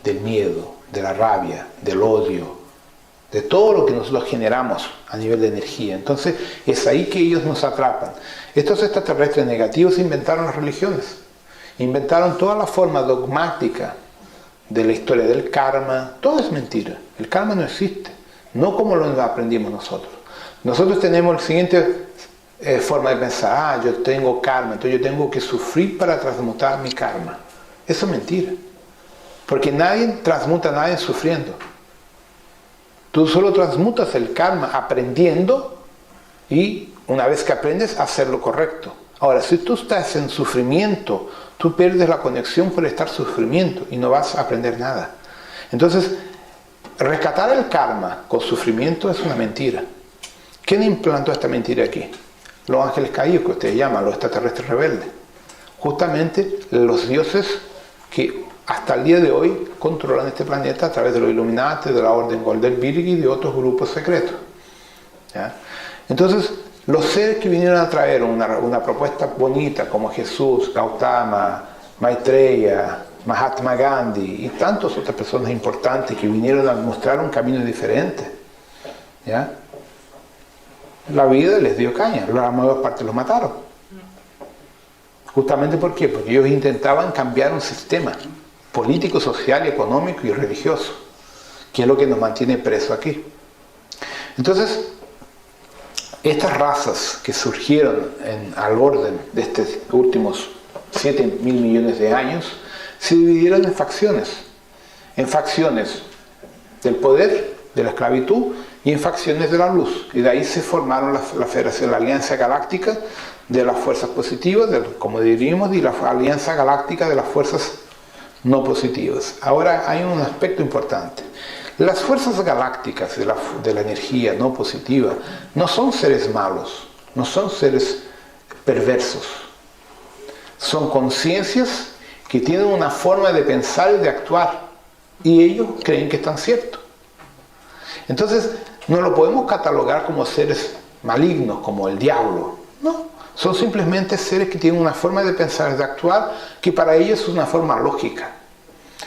del miedo, de la rabia, del odio, de todo lo que nosotros generamos a nivel de energía. Entonces es ahí que ellos nos atrapan. Estos extraterrestres negativos inventaron las religiones, inventaron toda la forma dogmática de la historia del karma. Todo es mentira, el karma no existe, no como lo aprendimos nosotros. Nosotros tenemos la siguiente forma de pensar: yo tengo karma, entonces yo tengo que sufrir para transmutar mi karma. Eso es mentira, porque nadie transmuta a nadie sufriendo. Tú solo transmutas el karma aprendiendo y una vez que aprendes, hacer lo correcto. Ahora, si tú estás en sufrimiento, tú pierdes la conexión por estar en sufrimiento y no vas a aprender nada. Entonces, rescatar el karma con sufrimiento es una mentira. ¿Quién implantó esta mentira aquí? Los ángeles caídos, que ustedes llaman, los extraterrestres rebeldes. Justamente los dioses que hasta el día de hoy controlan este planeta a través de los Illuminati, de la Orden Golden-Virgi y de otros grupos secretos. ¿Ya? Entonces, los seres que vinieron a traer una propuesta bonita como Jesús, Gautama, Maitreya, Mahatma Gandhi y tantas otras personas importantes que vinieron a mostrar un camino diferente, ¿ya? La vida les dio caña, la mayor parte los mataron. Justamente ¿por qué? Porque ellos intentaban cambiar un sistema político, social, económico y religioso, que es lo que nos mantiene presos aquí. Entonces, estas razas que surgieron al orden de estos últimos 7.000 millones de años, se dividieron en facciones del poder, de la esclavitud, y en facciones de la luz. Y de ahí se formaron la Federación, la Alianza Galáctica de las fuerzas positivas, como diríamos, y la Alianza Galáctica de las fuerzas no positivas. Ahora hay un aspecto importante. Las fuerzas galácticas de la energía no positiva no son seres malos, no son seres perversos. Son conciencias que tienen una forma de pensar y de actuar, y ellos creen que están ciertos. Entonces, no lo podemos catalogar como seres malignos, como el diablo. No, son simplemente seres que tienen una forma de pensar y de actuar que para ellos es una forma lógica.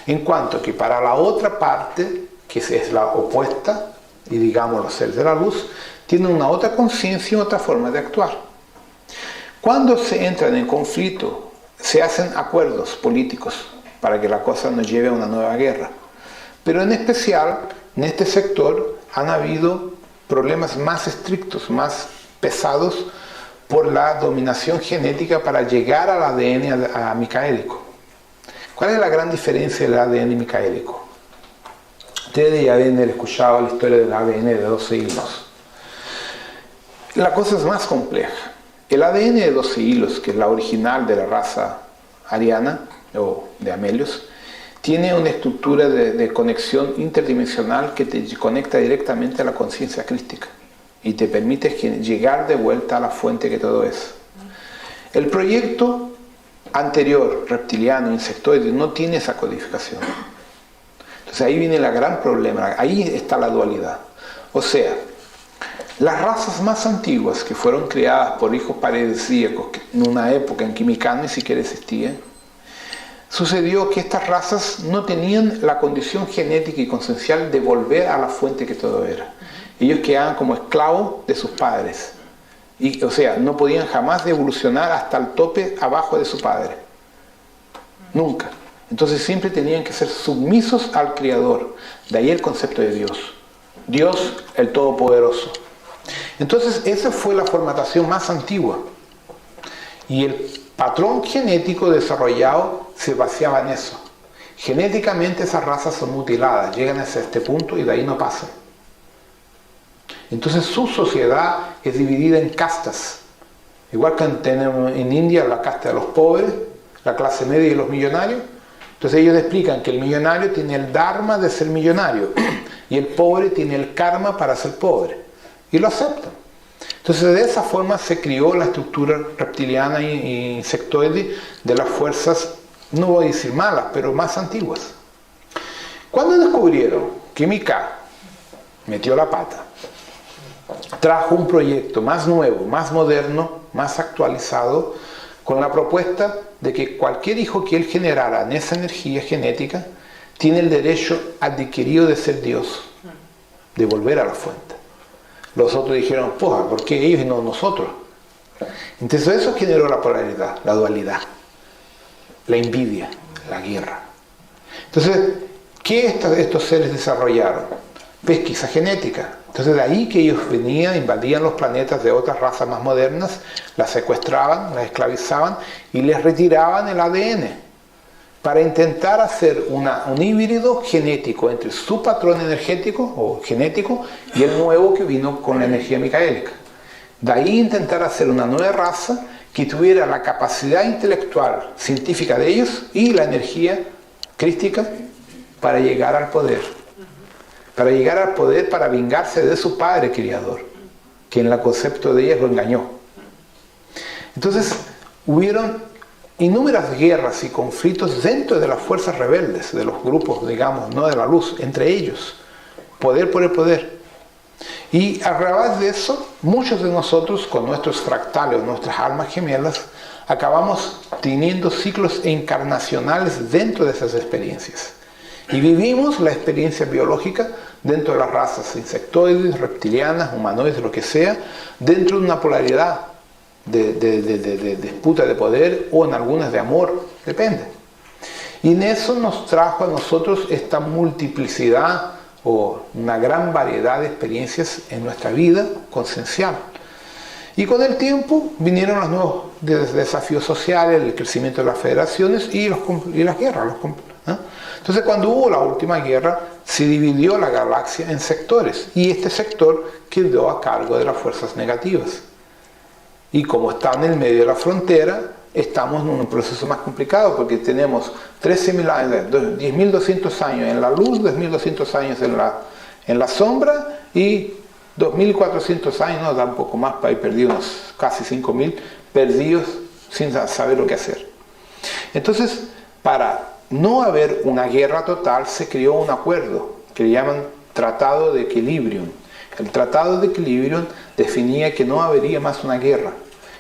En cuanto que para la otra parte, que es la opuesta, y digamos los seres de la luz, tienen una otra conciencia y otra forma de actuar. Cuando se entran en conflicto, se hacen acuerdos políticos para que la cosa nos lleve a una nueva guerra. Pero en especial, en este sector han habido problemas más estrictos, más pesados, por la dominación genética para llegar al ADN micaélico. ¿Cuál es la gran diferencia del ADN micaélico? Ustedes ya deben haber escuchado la historia del ADN de 12 hilos. La cosa es más compleja. El ADN de 12 hilos, que es la original de la raza ariana o de Amelios, tiene una estructura de conexión interdimensional que te conecta directamente a la conciencia crística y te permite llegar de vuelta a la fuente que todo es. El proyecto anterior, reptiliano, insectoide, no tiene esa codificación. Entonces ahí viene el gran problema, ahí está la dualidad. O sea, las razas más antiguas que fueron creadas por hijos paradisíacos en una época en que Micán ni siquiera existía, sucedió que estas razas no tenían la condición genética y consciencial de volver a la fuente que todo era. Ellos quedaban como esclavos de sus padres. Y, o sea, no podían jamás evolucionar hasta el tope abajo de su padre. Nunca. Entonces siempre tenían que ser submisos al Creador. De ahí el concepto de Dios. Dios, el Todopoderoso. Entonces esa fue la formatación más antigua. Y el patrón genético desarrollado se baseaba en eso. Genéticamente esas razas son mutiladas, llegan hasta este punto y de ahí no pasan. Entonces su sociedad es dividida en castas. Igual que tenemos en India la casta de los pobres, la clase media y los millonarios. Entonces ellos explican que el millonario tiene el dharma de ser millonario y el pobre tiene el karma para ser pobre. Y lo aceptan. Entonces de esa forma se crió la estructura reptiliana e insectoide de las fuerzas, no voy a decir malas, pero más antiguas. Cuando descubrieron que Mika metió la pata, trajo un proyecto más nuevo, más moderno, más actualizado, con la propuesta de que cualquier hijo que él generara en esa energía genética tiene el derecho adquirido de ser Dios, de volver a la fuente. Los otros dijeron, poja, ¿por qué ellos y no nosotros? Entonces eso generó la polaridad, la dualidad, la envidia, la guerra. Entonces, ¿qué estos seres desarrollaron? Pesquisa genética. Entonces de ahí que ellos venían, invadían los planetas de otras razas más modernas, las secuestraban, las esclavizaban y les retiraban el ADN para intentar hacer un híbrido genético entre su patrón energético o genético y el nuevo que vino con la energía micaélica. De ahí intentar hacer una nueva raza que tuviera la capacidad intelectual, científica de ellos y la energía crística para llegar al poder. Para llegar al poder, para vengarse de su padre criador, que en el concepto de ellos lo engañó. Entonces, hubieron innumerables guerras y conflictos dentro de las fuerzas rebeldes, de los grupos, digamos, no de la luz, entre ellos. Poder por el poder. Y a raíz de eso, muchos de nosotros, con nuestros fractales, nuestras almas gemelas, acabamos teniendo ciclos encarnacionales dentro de esas experiencias. Y vivimos la experiencia biológica dentro de las razas insectoides, reptilianas, humanoides, lo que sea, dentro de una polaridad de disputa de poder o en algunas de amor, depende. Y en eso nos trajo a nosotros esta multiplicidad o una gran variedad de experiencias en nuestra vida consciencial. Y con el tiempo vinieron los nuevos desafíos sociales, el crecimiento de las federaciones y las guerras. Entonces cuando hubo la última guerra se dividió la galaxia en sectores y este sector quedó a cargo de las fuerzas negativas. Y como está en el medio de la frontera, estamos en un proceso más complicado porque tenemos 10.200 años en la luz, 10.200 años en la sombra y 2.400 años, no da un poco más, para ir perdidos, casi 5.000, perdidos sin saber lo que hacer. Entonces, para no haber una guerra total, se creó un acuerdo que le llaman Tratado de Equilibrium. El Tratado de Equilibrium definía que no habría más una guerra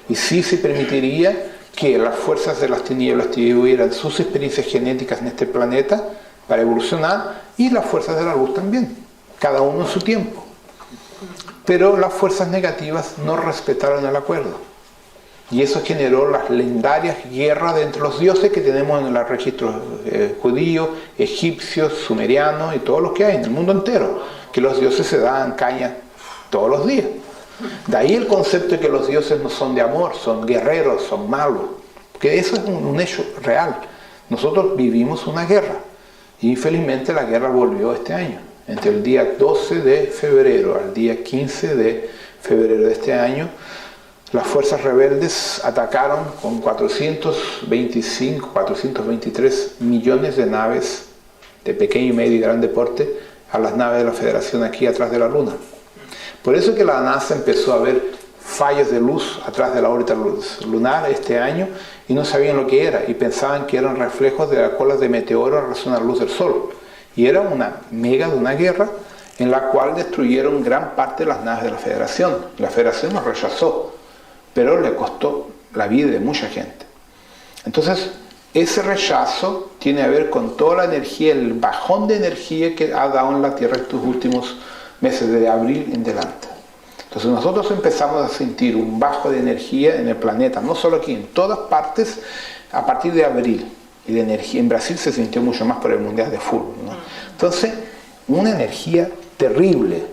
y sí se permitiría que las fuerzas de las tinieblas tuvieran sus experiencias genéticas en este planeta para evolucionar y las fuerzas de la luz también, cada uno en su tiempo. Pero las fuerzas negativas no respetaron el acuerdo. Y eso generó las legendarias guerras entre los dioses que tenemos en los registros judíos, egipcios, sumerianos y todos los que hay en el mundo entero, que los dioses se dan caña todos los días. De ahí el concepto de que los dioses no son de amor, son guerreros, son malos, porque eso es un hecho real. Nosotros vivimos una guerra y infelizmente la guerra volvió este año, entre el día 12 de febrero al día 15 de febrero de este año. Las fuerzas rebeldes atacaron con 423 millones de naves de pequeño y medio y gran porte a las naves de la Federación aquí atrás de la Luna. Por eso que la NASA empezó a ver fallos de luz atrás de la órbita lunar este año y no sabían lo que era y pensaban que eran reflejos de las colas de meteoro en relación a la luz del Sol. Y era una mega de una guerra en la cual destruyeron gran parte de las naves de la Federación. La Federación nos rechazó, pero le costó la vida de mucha gente. Entonces, ese rechazo tiene que ver con toda la energía, el bajón de energía que ha dado en la Tierra estos últimos meses, de abril en adelante. Entonces nosotros empezamos a sentir un bajo de energía en el planeta, no solo aquí, en todas partes, a partir de abril. Y de energía, en Brasil se sintió mucho más por el Mundial de Fútbol, ¿no? Entonces, una energía terrible.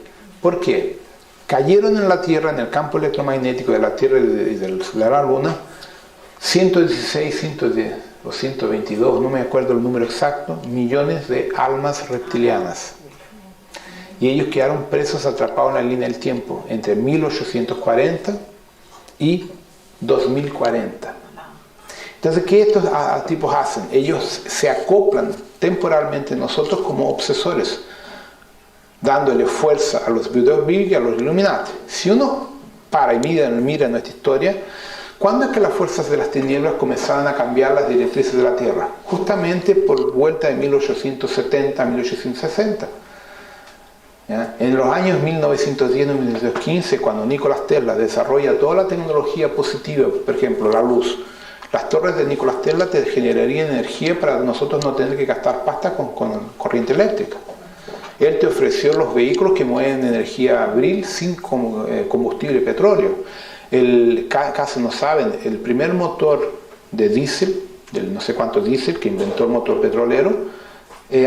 ¿Por qué? Cayeron en la Tierra, en el campo electromagnético de la Tierra y de la Luna, 116, 110 o 122, no me acuerdo el número exacto, millones de almas reptilianas. Y ellos quedaron presos, atrapados en la línea del tiempo entre 1840 y 2040. Entonces, ¿qué estos tipos hacen? Ellos se acoplan temporalmente a nosotros como obsesores, dándole fuerza a los Bilderberg y a los Illuminati. Si uno para y mira nuestra historia, ¿cuándo es que las fuerzas de las tinieblas comenzaron a cambiar las directrices de la Tierra? Justamente por vuelta de 1870 a 1860. ¿Ya? En los años 1910-1915, cuando Nikola Tesla desarrolla toda la tecnología positiva, por ejemplo, la luz, las torres de Nikola Tesla te generarían energía para nosotros no tener que gastar pasta con corriente eléctrica. Él te ofreció los vehículos que mueven energía abril sin combustible petróleo. Casi no saben, el primer motor de diésel, del no sé cuánto diésel que inventó el motor petrolero,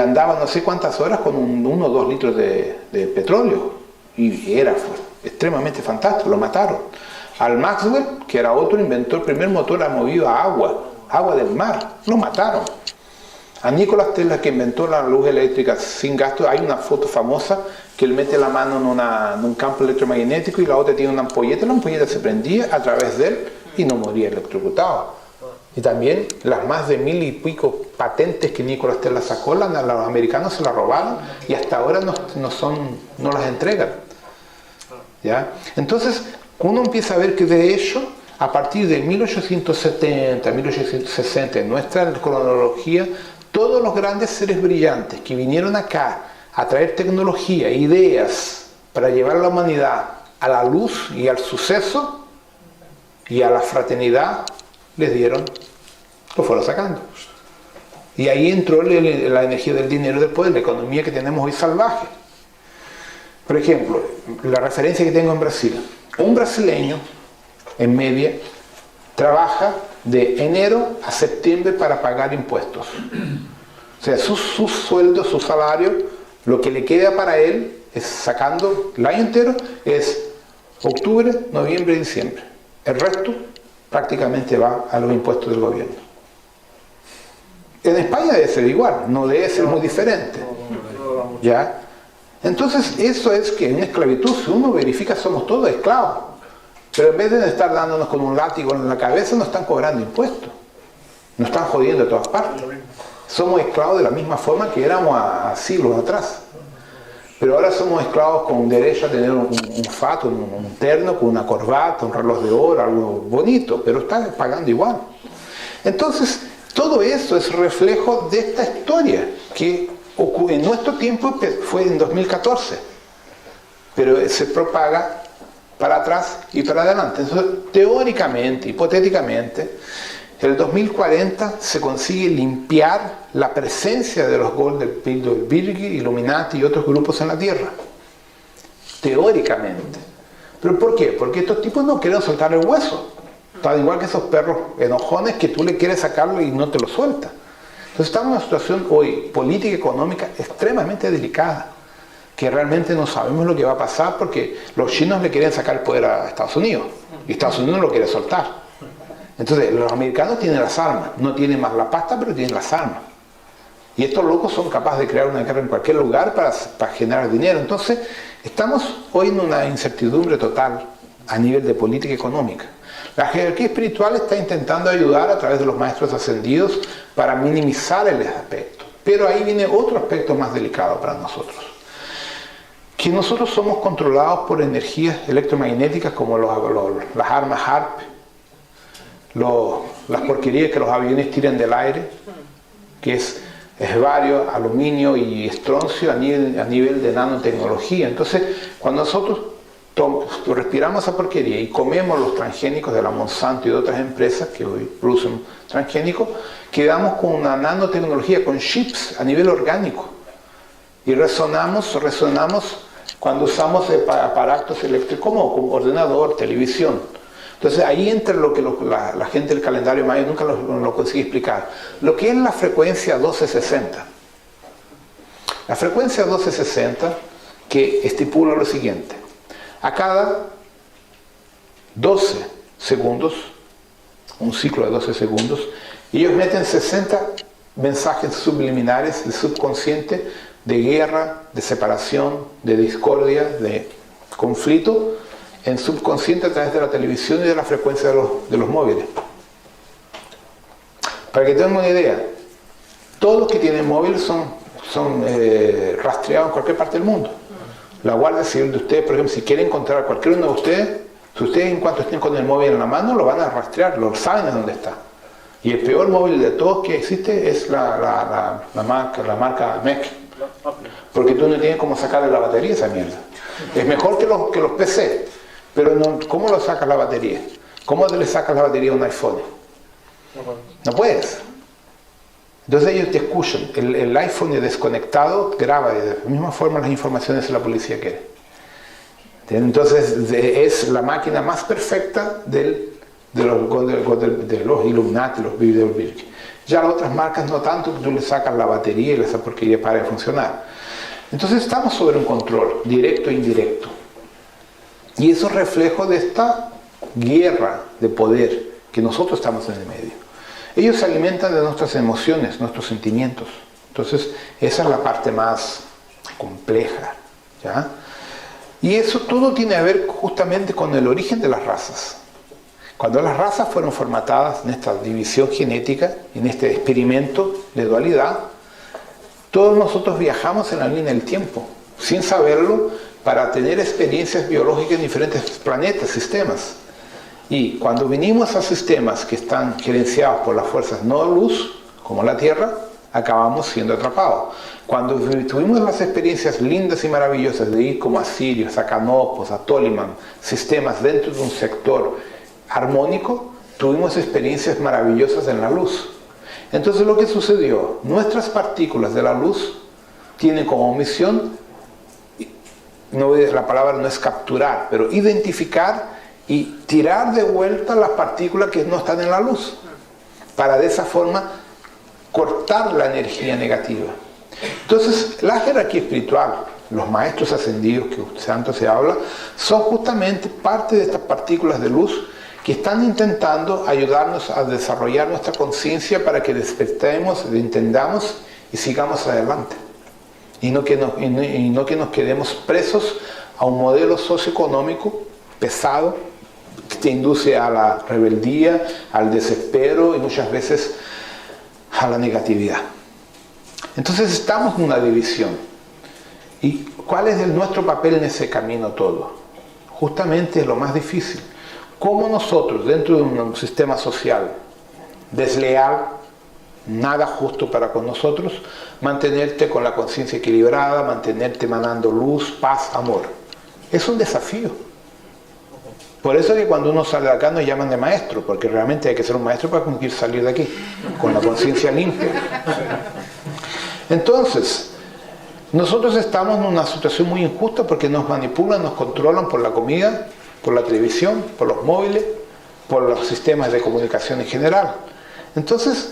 andaba no sé cuántas horas con 1 o 2 litros de petróleo. Y fue extremadamente fantástico, lo mataron. Al Maxwell, que era otro, inventó el primer motor movido a agua del mar, lo mataron. A Nikola Tesla, que inventó la luz eléctrica sin gasto, hay una foto famosa que él mete la mano en un campo electromagnético y la otra tiene una ampolleta, la ampolleta se prendía a través de él y no moría electrocutado. Y también las más de 1000 y pico patentes que Nikola Tesla sacó, los americanos se las robaron y hasta ahora no las entregan. ¿Ya? Entonces, uno empieza a ver que de hecho, a partir de 1870, 1860, en nuestra cronología, todos los grandes seres brillantes que vinieron acá a traer tecnología, ideas para llevar a la humanidad a la luz y al suceso y a la fraternidad, lo fueron sacando. Y ahí entró la energía del dinero y del poder, la economía que tenemos hoy salvaje. Por ejemplo, la referencia que tengo en Brasil. Un brasileño, en media, trabaja de enero a septiembre para pagar impuestos. O sea, su sueldo, su salario, lo que le queda para él, es sacando el año entero, es octubre, noviembre y diciembre. El resto prácticamente va a los impuestos del gobierno. En España debe ser igual, no debe ser muy diferente. ¿Ya? Entonces, eso es que en esclavitud, si uno verifica, somos todos esclavos. Pero en vez de estar dándonos con un látigo en la cabeza, nos están cobrando impuestos. Nos están jodiendo de todas partes. Somos esclavos de la misma forma que éramos a siglos atrás. Pero ahora somos esclavos con derecho a tener un fato, un terno, con una corbata, un reloj de oro, algo bonito, pero están pagando igual. Entonces, todo eso es reflejo de esta historia que ocurre en nuestro tiempo, fue en 2014, pero se propaga para atrás y para adelante. Entonces, teóricamente, hipotéticamente, el 2040 se consigue limpiar la presencia de los Bilderberg, Illuminati y otros grupos en la Tierra. Teóricamente. ¿Pero por qué? Porque estos tipos no quieren soltar el hueso. Tan igual que esos perros enojones que tú le quieres sacarlo y no te lo suelta. Entonces estamos en una situación hoy política y económica extremadamente delicada, que realmente no sabemos lo que va a pasar porque los chinos le quieren sacar el poder a Estados Unidos y Estados Unidos no lo quiere soltar. Entonces los americanos tienen las armas, no tienen más la pasta, pero tienen las armas. Y estos locos son capaces de crear una guerra en cualquier lugar para generar dinero. Entonces estamos hoy en una incertidumbre total a nivel de política económica. La jerarquía espiritual está intentando ayudar a través de los maestros ascendidos para minimizar el aspecto. Pero ahí viene otro aspecto más delicado para nosotros. Que nosotros somos controlados por energías electromagnéticas como las armas HARP, las porquerías que los aviones tiran del aire, que es bario, aluminio y estroncio a nivel de nanotecnología. Entonces, cuando nosotros respiramos esa porquería y comemos los transgénicos de la Monsanto y de otras empresas que hoy producen transgénicos, quedamos con una nanotecnología, con chips a nivel orgánico. Y resonamos cuando usamos aparatos eléctricos como ordenador, televisión. Entonces ahí entra lo que la gente del calendario maya nunca lo consigue explicar. Lo que es la frecuencia 1260. La frecuencia 1260 que estipula lo siguiente. A cada 12 segundos, un ciclo de 12 segundos, ellos meten 60 mensajes subliminares del subconsciente de guerra, de separación, de discordia, de conflicto, en subconsciente a través de la televisión y de la frecuencia de los móviles. Para que tengan una idea, todos los que tienen móvil son rastreados en cualquier parte del mundo. La Guardia Civil de ustedes, por ejemplo, si quieren encontrar a cualquier uno de ustedes, si ustedes en cuanto estén con el móvil en la mano, lo van a rastrear, lo saben de dónde está. Y el peor móvil de todos que existe es la marca MEC. Porque tú no tienes cómo sacarle la batería a esa mierda. Es mejor que los PC, pero no, ¿cómo lo sacas la batería? ¿Cómo le sacas la batería a un iPhone? No puedes. Entonces ellos te escuchan. El iPhone desconectado graba de la misma forma las informaciones que la policía quiere. Entonces es la máquina más perfecta de los Illuminati, los Bilderberg. Ya las otras marcas no tanto, que tú le sacas la batería y esa porquería para de funcionar. Entonces estamos sobre un control, directo e indirecto. Y eso es reflejo de esta guerra de poder que nosotros estamos en el medio. Ellos se alimentan de nuestras emociones, nuestros sentimientos. Entonces esa es la parte más compleja, ¿ya? Y eso todo tiene que ver justamente con el origen de las razas. Cuando las razas fueron formatadas en esta división genética, en este experimento de dualidad, todos nosotros viajamos en la línea del tiempo, sin saberlo, para tener experiencias biológicas en diferentes planetas, sistemas. Y cuando vinimos a sistemas que están gerenciados por las fuerzas no luz, como la Tierra, acabamos siendo atrapados. Cuando tuvimos las experiencias lindas y maravillosas de ir como a Sirius, a Canopus, a Toliman, sistemas dentro de un sector armónico, tuvimos experiencias maravillosas en la luz. Entonces lo que sucedió, nuestras partículas de la luz tienen como misión, la palabra no es capturar, pero identificar y tirar de vuelta las partículas que no están en la luz, para de esa forma cortar la energía negativa. Entonces la jerarquía espiritual, los maestros ascendidos que tanto se habla, son justamente parte de estas partículas de luz que están intentando ayudarnos a desarrollar nuestra conciencia para que despertemos, entendamos y sigamos adelante. Y no que nos quedemos presos a un modelo socioeconómico pesado que te induce a la rebeldía, al desespero y muchas veces a la negatividad. Entonces estamos en una división. ¿Y cuál es nuestro papel en ese camino todo? Justamente es lo más difícil. ¿Cómo nosotros, dentro de un sistema social desleal, nada justo para con nosotros, mantenerte con la conciencia equilibrada, mantenerte emanando luz, paz, amor? Es un desafío. Por eso es que cuando uno sale de acá nos llaman de maestro, porque realmente hay que ser un maestro para conseguir salir de aquí, con la conciencia limpia. Entonces, nosotros estamos en una situación muy injusta porque nos manipulan, nos controlan por la comida, por la televisión, por los móviles, por los sistemas de comunicación en general. Entonces,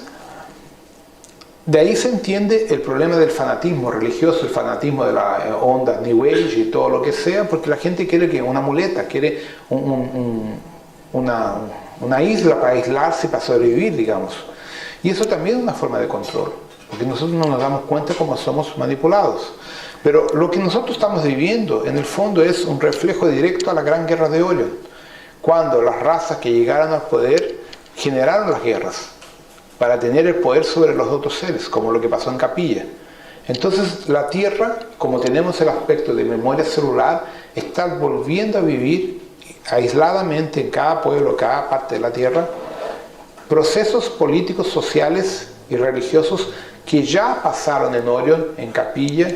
de ahí se entiende el problema del fanatismo religioso, el fanatismo de la onda New Age y todo lo que sea, porque la gente quiere que una muleta, quiere una isla para aislarse, para sobrevivir, digamos. Y eso también es una forma de control, porque nosotros no nos damos cuenta cómo somos manipulados. Pero lo que nosotros estamos viviendo, en el fondo, es un reflejo directo a la Gran Guerra de Orion, cuando las razas que llegaron al poder generaron las guerras para tener el poder sobre los otros seres, como lo que pasó en Capilla. Entonces la Tierra, como tenemos el aspecto de memoria celular, está volviendo a vivir aisladamente en cada pueblo, cada parte de la Tierra, procesos políticos, sociales y religiosos que ya pasaron en Orion, en Capilla,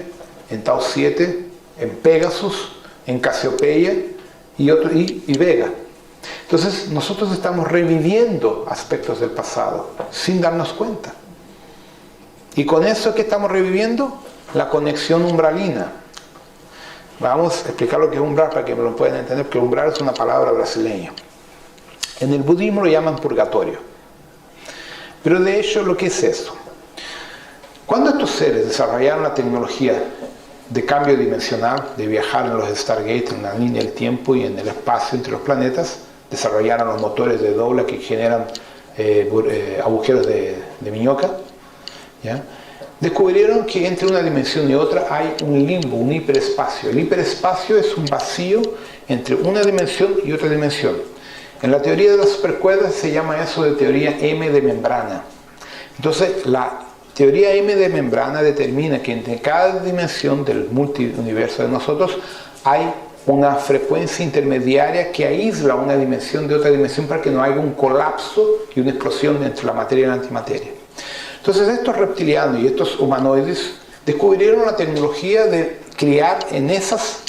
en Tau 7, en Pegasus, en Casiopeia, y Vega. Entonces nosotros estamos reviviendo aspectos del pasado sin darnos cuenta. Y con eso, ¿qué estamos reviviendo? La conexión umbralina. Vamos a explicar lo que es umbral para que me lo puedan entender, porque umbral es una palabra brasileña. En el budismo lo llaman purgatorio. Pero de hecho, ¿lo que es eso? Cuando estos seres desarrollaron la tecnología de cambio dimensional, de viajar en los Stargate, en la línea del tiempo y en el espacio entre los planetas, desarrollaron los motores de doble que generan agujeros de minhoca, ¿ya? Descubrieron que entre una dimensión y otra hay un limbo, un hiperespacio. El hiperespacio es un vacío entre una dimensión y otra dimensión. En la teoría de las supercuerdas se llama eso de teoría M de membrana. Entonces, la teoría M de membrana determina que entre cada dimensión del multiuniverso de nosotros hay una frecuencia intermediaria que aísla una dimensión de otra dimensión para que no haya un colapso y una explosión entre la materia y la antimateria. Entonces estos reptilianos y estos humanoides descubrieron la tecnología de crear en esos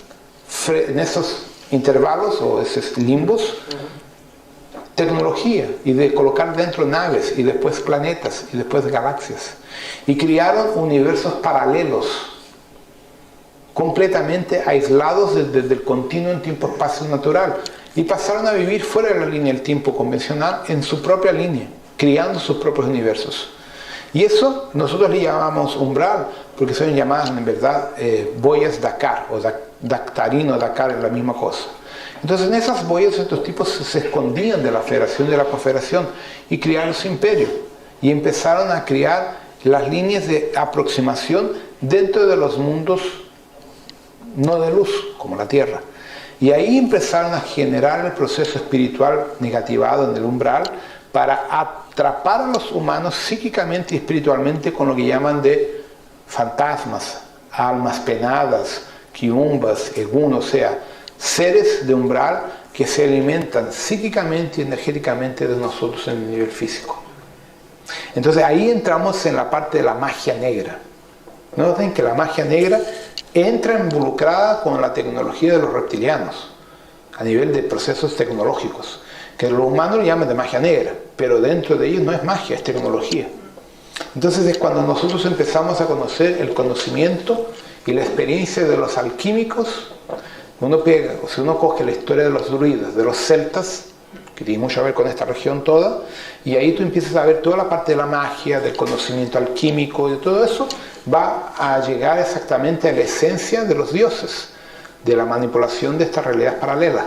intervalos o esos limbos tecnología y de colocar dentro naves y después planetas y después galaxias. Y crearon universos paralelos completamente aislados desde el continuo en tiempo-espacio natural y pasaron a vivir fuera de la línea del tiempo convencional en su propia línea, creando sus propios universos. Y eso nosotros le llamamos umbral, porque son llamadas en verdad boyas Dakar, o Dactarino, Dakar es la misma cosa. Entonces en esas boyas estos tipos se escondían de la federación y de la confederación y crearon su imperio. Y empezaron a crear las líneas de aproximación dentro de los mundos no de luz, como la Tierra. Y ahí empezaron a generar el proceso espiritual negativado en el umbral para atrapar a los humanos psíquicamente y espiritualmente con lo que llaman de fantasmas, almas penadas, quiumbas, egún, o sea, seres de umbral que se alimentan psíquicamente y energéticamente de nosotros en el nivel físico. Entonces ahí entramos en la parte de la magia negra. Noten que la magia negra entra involucrada con la tecnología de los reptilianos a nivel de procesos tecnológicos, que los humanos le llaman de magia negra, pero dentro de ellos no es magia, es tecnología. Entonces es cuando nosotros empezamos a conocer el conocimiento y la experiencia de los alquímicos. Si uno coge la historia de los druidas, de los celtas, que tiene mucho que ver con esta región toda, y ahí tú empiezas a ver toda la parte de la magia, del conocimiento alquímico y de todo eso, va a llegar exactamente a la esencia de los dioses, de la manipulación de estas realidades paralelas.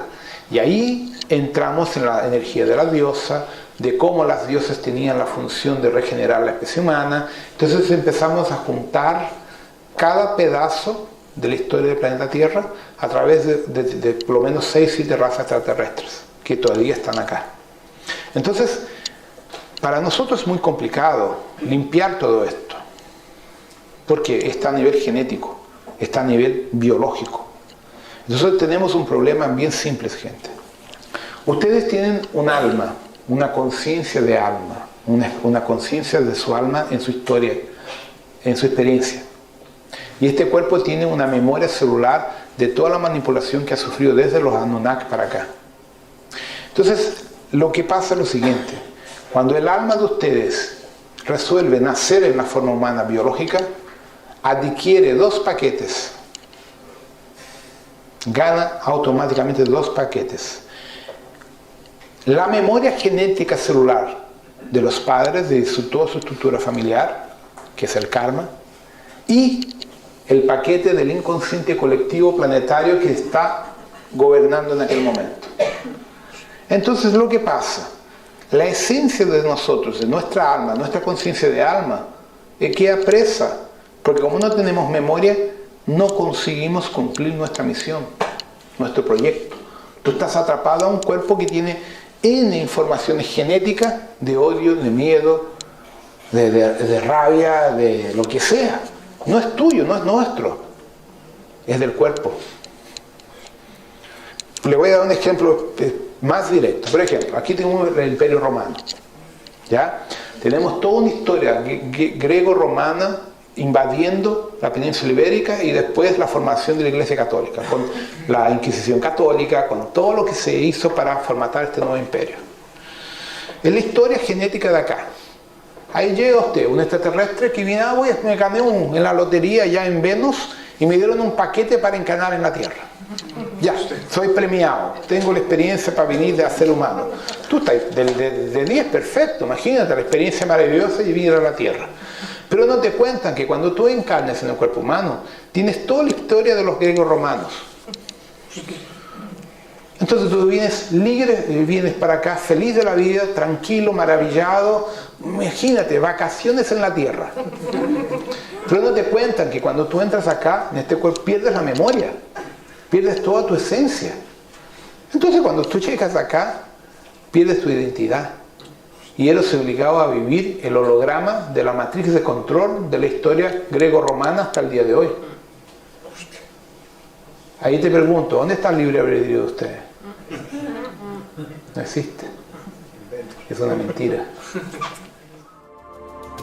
Y ahí entramos en la energía de la diosa, de cómo las diosas tenían la función de regenerar la especie humana. Entonces empezamos a juntar cada pedazo de la historia del planeta Tierra a través de por lo menos 6 o 7 razas extraterrestres que todavía están acá. Entonces, para nosotros es muy complicado limpiar todo esto, porque está a nivel genético, está a nivel biológico. Entonces tenemos un problema bien simple, gente. Ustedes tienen un alma, una conciencia de alma, una conciencia de su alma en su historia, en su experiencia. Y este cuerpo tiene una memoria celular de toda la manipulación que ha sufrido desde los Anunnaki para acá. Entonces, lo que pasa es lo siguiente. Cuando el alma de ustedes resuelve nacer en la forma humana biológica, adquiere 2 paquetes. Gana automáticamente 2 paquetes. La memoria genética celular de los padres, de toda su estructura familiar, que es el karma, y el paquete del inconsciente colectivo planetario que está gobernando en aquel momento. Entonces, lo que pasa, la esencia de nosotros, de nuestra alma, nuestra conciencia de alma, queda presa, porque como no tenemos memoria, no conseguimos cumplir nuestra misión, nuestro proyecto. Tú estás atrapado a un cuerpo que tiene N informaciones genéticas de odio, de miedo, de rabia, de lo que sea. No es tuyo, no es nuestro, es del cuerpo. Le voy a dar un ejemplo más directo. Por ejemplo, aquí tenemos el Imperio Romano, ¿ya? Tenemos toda una historia greco-romana invadiendo la península ibérica y después la formación de la Iglesia Católica, con la Inquisición Católica, con todo lo que se hizo para formatar este nuevo imperio. Es la historia genética de acá. Ahí llega usted, un extraterrestre que viene, me gané en la lotería ya en Venus y me dieron un paquete para encarnar en la Tierra. Ya, soy premiado, tengo la experiencia para venir de ser humano. Tú estás de 10, perfecto, imagínate la experiencia maravillosa y venir a la Tierra. Pero no te cuentan que cuando tú encarnes en el cuerpo humano, tienes toda la historia de los griegos romanos. Entonces tú vienes libre, vienes para acá feliz de la vida, tranquilo, maravillado. Imagínate, vacaciones en la Tierra. Pero no te cuentan que cuando tú entras acá, en este cuerpo, pierdes la memoria, pierdes toda tu esencia. Entonces cuando tú llegas acá, pierdes tu identidad. Y eres obligado a vivir el holograma de la matriz de control de la historia greco-romana hasta el día de hoy. Ahí te pregunto, ¿dónde está el libre albedrío de ustedes? No existe. Es una mentira.